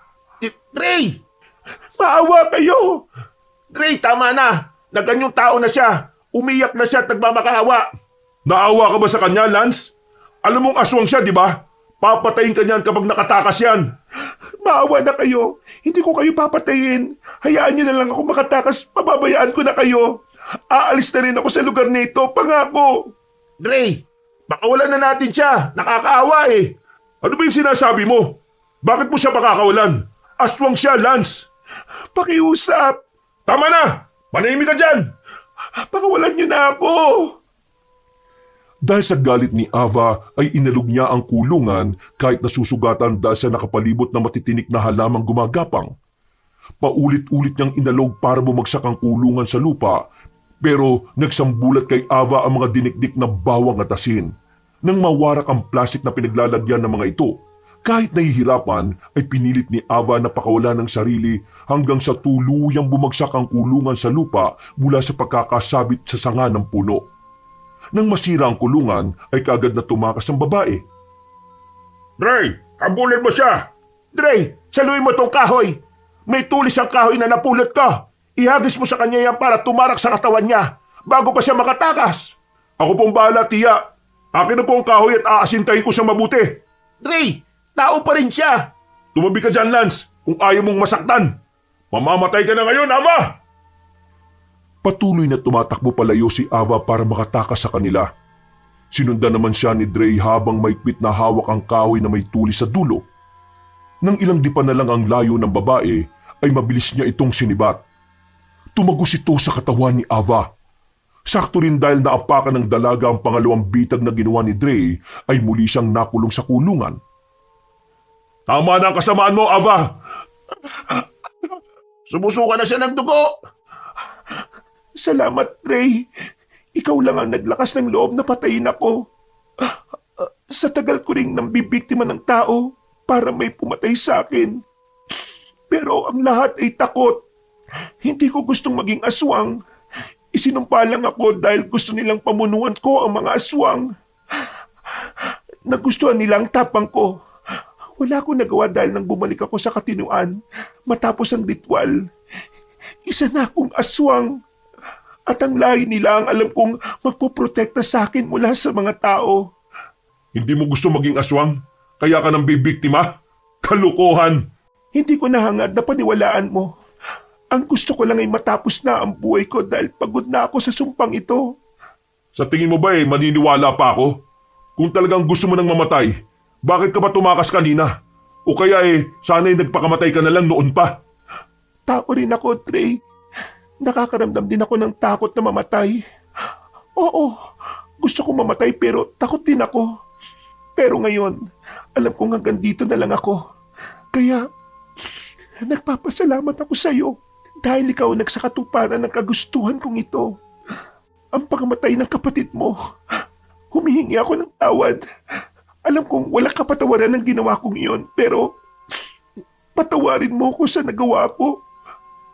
Ray! Maawa kayo! Ray, tama na! Naganyong tao na siya! Umiyak na siya at nagmamakaawa! Naawa ka ba sa kanya, Lance? Alam mong aswang siya, di ba? Papatayin ka niyan kapag nakatakas yan. Maawa na kayo. Hindi ko kayo papatayin. Hayaan niyo na lang ako makatakas. Pababayaan ko na kayo. Aalis na rin ako sa lugar nito. Pangako. Dre, pakawalan na natin siya. Nakakaawa eh. Ano ba yung sinasabi mo? Bakit mo siya makakawalan? Aswang siya, Lance. Pakiusap. Tama na! Manahimik ka dyan! Pakawalan niyo na ako. Dahil sa galit ni Ava ay inalog niya ang kulungan kahit nasusugatan dahil sa nakapalibot na matitinik na halamang gumagapang. Paulit-ulit niyang inalog para bumagsak ang kulungan sa lupa pero nagsambulat kay Ava ang mga dinikdik na bawang at asin. Nang mawarak ang plastik na pinaglalagyan ng mga ito, kahit nahihirapan ay pinilit ni Ava na pakawalan ng sarili hanggang sa tuluyang bumagsak ang kulungan sa lupa mula sa pagkakasabit sa sanga ng puno. Nang masira ang kulungan ay kaagad na tumakas ang babae. Dre, habulin mo siya! Dre, saluhin mo tong kahoy! May tulis ang kahoy na napulot ko! Ihagis mo sa kanya yan para tumarak sa katawan niya bago pa siya makatakas! Ako pong bahala, tiya! Akin na po ang kahoy at aasintahin ko siyang mabuti! Dre, tao pa rin siya! Tumabi ka dyan, Lance, kung ayaw mong masaktan! Mamamatay ka na ngayon, Ava! Patuloy na tumatakbo palayo si Ava para makatakas sa kanila. Sinundan naman siya ni Dre habang maikpit na hawak ang kahoy na may tulis sa dulo. Nang ilang dipa na lang ang layo ng babae, ay mabilis niya itong sinibat. tumagos ito sa katawan ni Ava. Sakto rin dahil naapakan ng dalaga ang pangalawang bitag na ginawa ni Dre ay muli siyang nakulong sa kulungan. Tama na ang kasamaan mo, Ava! Sumusuka na siya ng dugo! Salamat, Ray. Ikaw lang ang naglakas ng loob na patayin ako. Sa tagal ko ring nambibiktima ng tao para may pumatay sa akin. Pero ang lahat ay takot. Hindi ko gustong maging aswang. Isinumpa lang ako dahil gusto nilang pamunuan ko ang mga aswang. Nagustuhan nilang tapang ko. Wala akong nagawa dahil nang bumalik ako sa katinuan matapos ang ritual. Isa na akong aswang. At ang lahi nila ang alam kong magpoprotekta sa akin mula sa mga tao. Hindi mo gusto maging aswang? Kaya ka nang bibiktima? Kalukuhan! Hindi ko nahangad na paniwalaan mo. Ang gusto ko lang ay matapos na ang buhay ko dahil pagod na ako sa sumpang ito. Sa tingin mo ba maniniwala pa ako? Kung talagang gusto mo nang mamatay, bakit ka ba tumakas kanina? O kaya sana'y nagpakamatay ka na lang noon pa? Tao rin ako, Trey. Nakakaramdam din ako ng takot na mamatay. Oo, gusto kong mamatay pero takot din ako. Pero ngayon, alam kong hanggang dito na lang ako. Kaya, nagpapasalamat ako sa iyo dahil ikaw nagsakatuparan ng kagustuhan kong ito. Ang pagkamatay ng kapatid mo, humihingi ako ng tawad. Alam kong wala kapatawaran ng ginawa kong iyon, pero patawarin mo ko sa nagawa ko.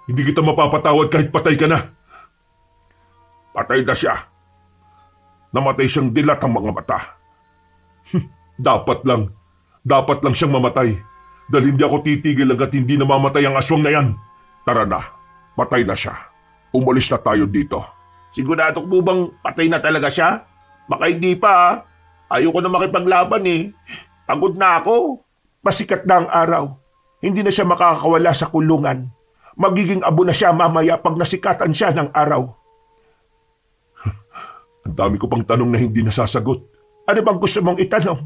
Hindi kita mapapatawad kahit patay ka na. Patay na siya. Namatay siyang dilat ang mga mata. Dapat lang siyang mamatay. Dahil hindi ako titigil hanggat hindi namamatay ang aswang na yan. Tara na, patay na siya. Umalis na tayo dito. Sigurado po bang patay na talaga siya? Baka hindi pa. Ayoko na makipaglaban Pagod na ako. Pasikat na ang araw. Hindi na siya makakawala sa kulungan. Magiging abo na siya mamaya pag nasikatan siya ng araw. Ang dami ko pang tanong na hindi nasasagot. Ano bang gusto mong itanong?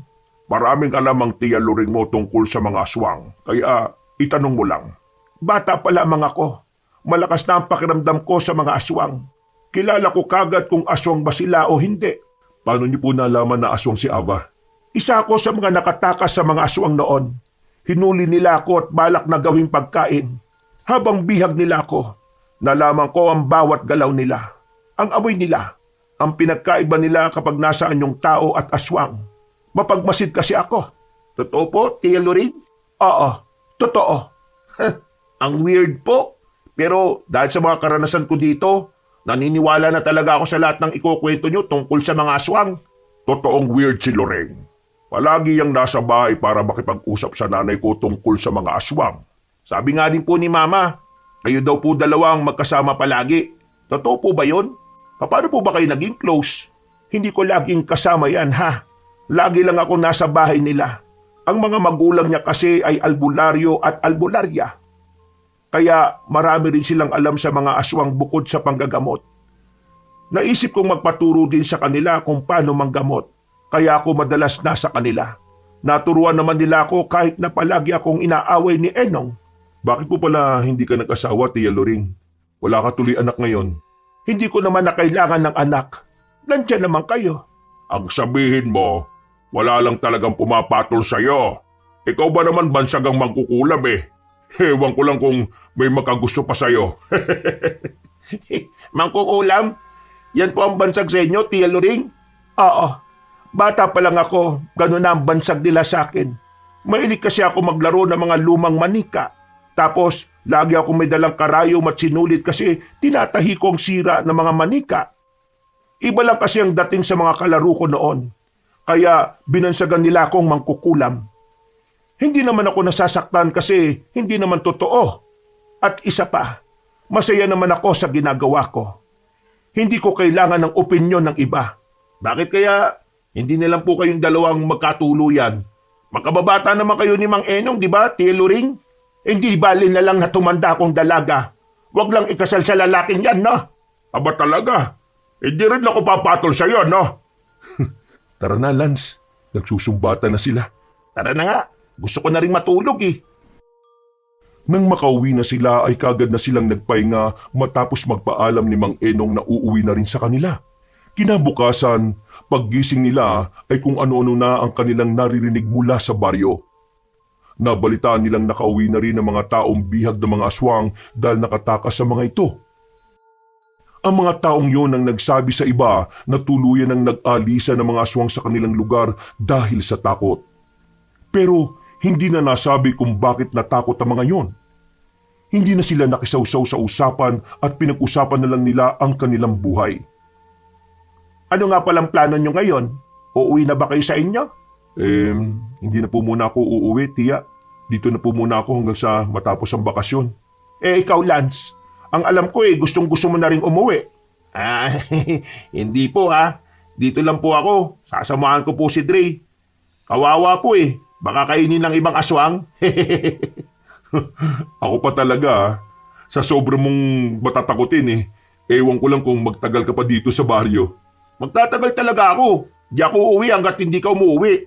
Maraming alam ang tiya Loring mo tungkol sa mga aswang. Kaya itanong mo lang. Bata pa lamang ako. Malakas na ang pakiramdam ko sa mga aswang. Kilala ko kagad kung aswang ba sila o hindi. Paano niyo po nalaman na aswang si Ava? Isa ako sa mga nakatakas sa mga aswang noon. Hinuli nila ako at balak na gawing pagkain. Habang bihag nila ako, nalaman ko ang bawat galaw nila. Ang amoy nila, ang pinagkaiba nila kapag nasaan yung tao at aswang. Mapagmasid kasi ako. Totoo po, Tia Loring? Oo, totoo. Ang weird po. Pero dahil sa mga karanasan ko dito, naniniwala na talaga ako sa lahat ng ikukwento nyo tungkol sa mga aswang. Totoong weird si Loring. Palagi yang nasa bahay para makipag-usap sa nanay ko tungkol sa mga aswang. Sabi nga din po ni Mama, kayo daw po dalawang magkasama palagi. Totoo po ba yun? Paano po ba kayo naging close? Hindi ko laging kasama yan, ha? Lagi lang ako nasa bahay nila. Ang mga magulang niya kasi ay albularyo at albularya. Kaya marami rin silang alam sa mga aswang bukod sa panggagamot. Naisip kong magpaturo din sa kanila kung paano manggamot. Kaya ako madalas nasa kanila. Naturuan naman nila ako kahit na palagi akong inaaway ni Enong. Bakit po pala hindi ka nag-asawa, Tia Loring? Wala ka tuloy anak ngayon. Hindi ko naman na kailangan ng anak. Nandiyan naman kayo. Ang sabihin mo, wala lang talagang pumapatol sa'yo. Ikaw ba naman bansagang magkukulab Ewan ko lang kung may makagusto pa sa'yo. Mangkukulam? Yan po ang bansag sa inyo, Tia Loring? Oo. Bata pa lang ako, gano'n na ang bansag nila sa akin. Mahilig kasi ako maglaro ng mga lumang manika. Tapos, lagi ako may dalang karayom at sinulit kasi tinatahi ko ang sira ng mga manika. Iba lang kasi ang dating sa mga kalaro ko noon. Kaya binansagan nila akong mangkukulam. Hindi naman ako nasasaktan kasi hindi naman totoo. At isa pa, masaya naman ako sa ginagawa ko. Hindi ko kailangan ng opinyon ng iba. Bakit kaya hindi na lang po kayong dalawang magkatuluyan? Magkababata naman kayo ni Mang Enong, di ba, Tia Loring? Hindi bali na lang na tumanda akong dalaga. Huwag lang ikasal sa lalaking yan, no? Aba talaga? Hindi rin ako papatol sa'yo, no? Tara na, Lance. Nagsusumbatan na sila. Tara na nga. Gusto ko na rin matulog Nang makauwi na sila ay kagad na silang nagpahinga matapos magpaalam ni Mang Enong na uuwi na rin sa kanila. Kinabukasan, paggising nila ay kung ano-ano na ang kanilang naririnig mula sa baryo. Nabalitaan nilang nakauwi na rin ang mga taong bihag ng mga aswang dahil nakatakas sa mga ito. Ang mga taong yon ang nagsabi sa iba na tuluyan ang nag-alisa ng mga aswang sa kanilang lugar dahil sa takot. Pero hindi na nasabi kung bakit natakot ang mga yon. Hindi na sila nakisawsaw sa usapan at pinag-usapan na lang nila ang kanilang buhay. Ano nga palang plano nyo ngayon? Uuwi na ba kayo sa inyo? Hindi na po muna ako uuwi, tiya. Dito na po muna ako hanggang sa matapos ang bakasyon. Ikaw, Lance, ang alam ko gustong-gusto mo na rin umuwi. Hindi po Dito lang po ako. Sasamahan ko po si Dre. Kawawa po Baka kainin ng ibang aswang. Ako pa talaga, sa sobrang mong matatakotin ewan ko lang kung magtagal ka pa dito sa baryo. Magtatagal talaga ako. Di ako uuwi hanggat hindi ka umuwi.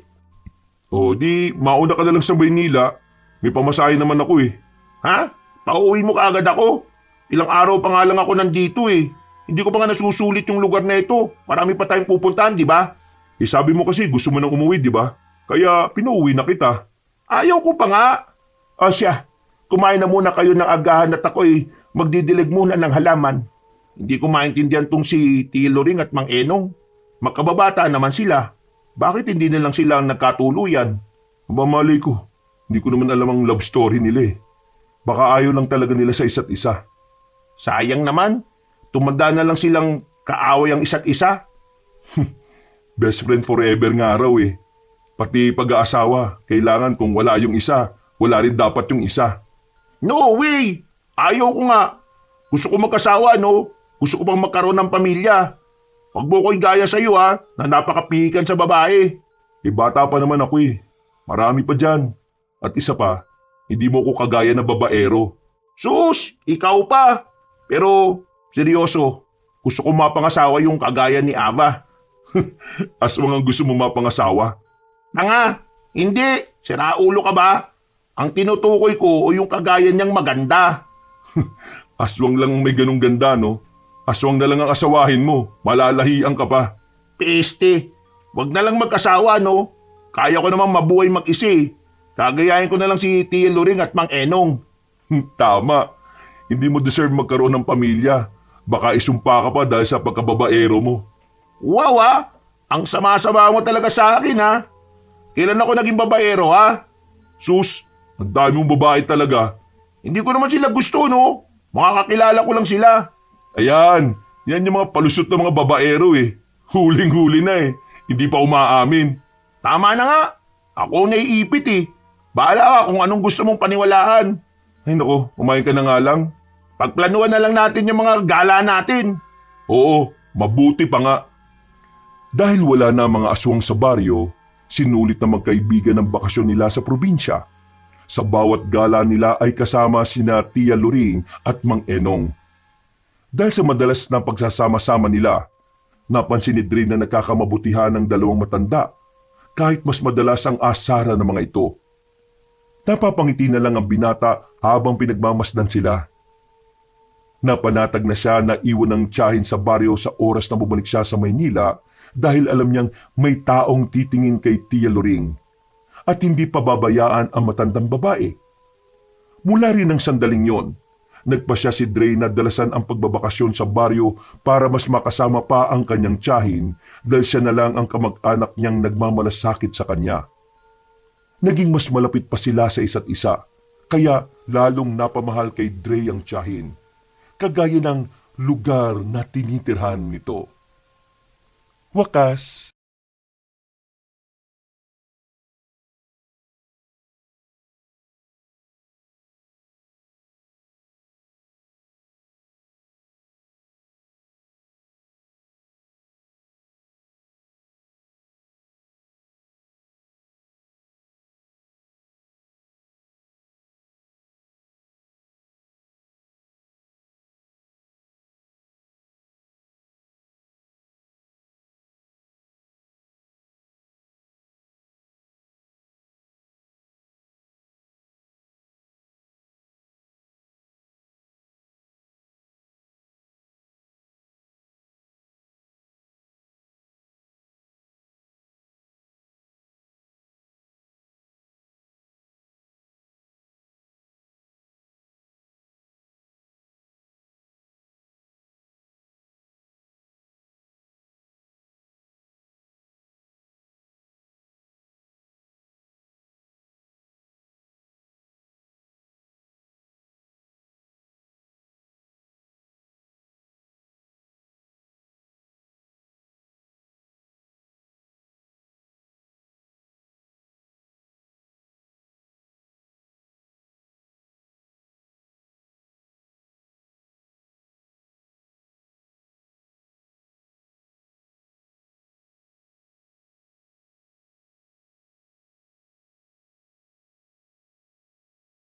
O di, mauna ka na lang sa Maynila. May pamasahe naman ako Ha? Pauwi mo kaagad ako? Ilang araw pa nga lang ako nandito Hindi ko pa nga nasusulit yung lugar na ito. Marami pa tayong pupuntahan, di ba? Sabi mo kasi gusto mo nang umuwi, di ba? Kaya pinauwi na kita. Ayaw ko pa nga. O siya, kumain na muna kayo ng agahan at ako'y magdidilig muna ng halaman. Hindi ko maintindihan tong si Tia Loring at Mang Enong. Magkababata naman sila. Bakit hindi na lang sila nagkatuluyan? Mamalay ko, hindi ko naman alam ang love story nila Baka ayaw lang talaga nila sa isa't isa. Sayang naman. Tumanda na lang silang kaaway ang isa't isa. Best friend forever nga raw Pati pag-aasawa, kailangan kung wala yung isa, wala rin dapat yung isa. No way! Ayaw ko nga. Gusto ko magkasawa, no? Gusto ko pang magkaroon ng pamilya. Huwag mo ko'y gaya sa'yo, na napakapihikan sa babae. Bata pa naman ako Marami pa dyan. At isa pa, hindi mo ko kagaya na babaero. Sus! Ikaw pa! Pero, seryoso, gusto ko mapangasawa yung kagaya ni Ava. Aswang ang gusto mo mapangasawa? Tanga! Hindi! Siraulo ka ba? Ang tinutukoy ko o yung kagaya niyang maganda. Aswang lang may ganung ganda, no? Aswang na lang ang asawahin mo. Malalahian ka pa. Peste! Wag na lang magkasawa, no? Kaya ko namang mabuhay mag-isa Kagayahin ko na lang si Tia Loring at Mang Enong. Tama. Hindi mo deserve magkaroon ng pamilya. Baka isumpa ka pa dahil sa pagkababaero mo. Wow Ang sama-sama mo talaga sa akin Kailan ako naging babaero Sus, ang dami mong babae talaga. Hindi ko naman sila gusto, no? Makakakilala ko lang sila. Ayan, yan yung mga palusot ng mga babaero Huling-huli na Hindi pa umaamin. Tama na nga. Ako naiipit Bahala ka kung anong gusto mong paniwalaan. Ay nako, kumain ka na nga lang. Pagplanuhan na lang natin yung mga gala natin. Oo, mabuti pa nga. Dahil wala na mga aswang sa baryo, sinulit na magkaibigan ng bakasyon nila sa probinsya. Sa bawat gala nila ay kasama sina Tia Loring at Mang Enong. Dahil sa madalas na pagsasama-sama nila, napansin ni Dre na nagkakamabutihan ng dalawang matanda kahit mas madalas ang asara ng mga ito. Napapangiti na lang ang binata habang pinagmamasdan sila. Napanatag na siya na iwan ng tiyahin sa baryo sa oras na bumalik siya sa Maynila dahil alam niyang may taong titingin kay Tia Loring at hindi pababayaan ang matandang babae. Mula rin ng sandaling yon, nagpasya si Dre na dalasan ang pagbabakasyon sa baryo para mas makasama pa ang kanyang tiyahin dahil siya na lang ang kamag-anak niyang nagmamalasakit sa kanya. Naging mas malapit pa sila sa isa't isa, kaya lalong napamahal kay Dre ang tiyahin, kagaya ng lugar na tinitirhan nito. Wakas.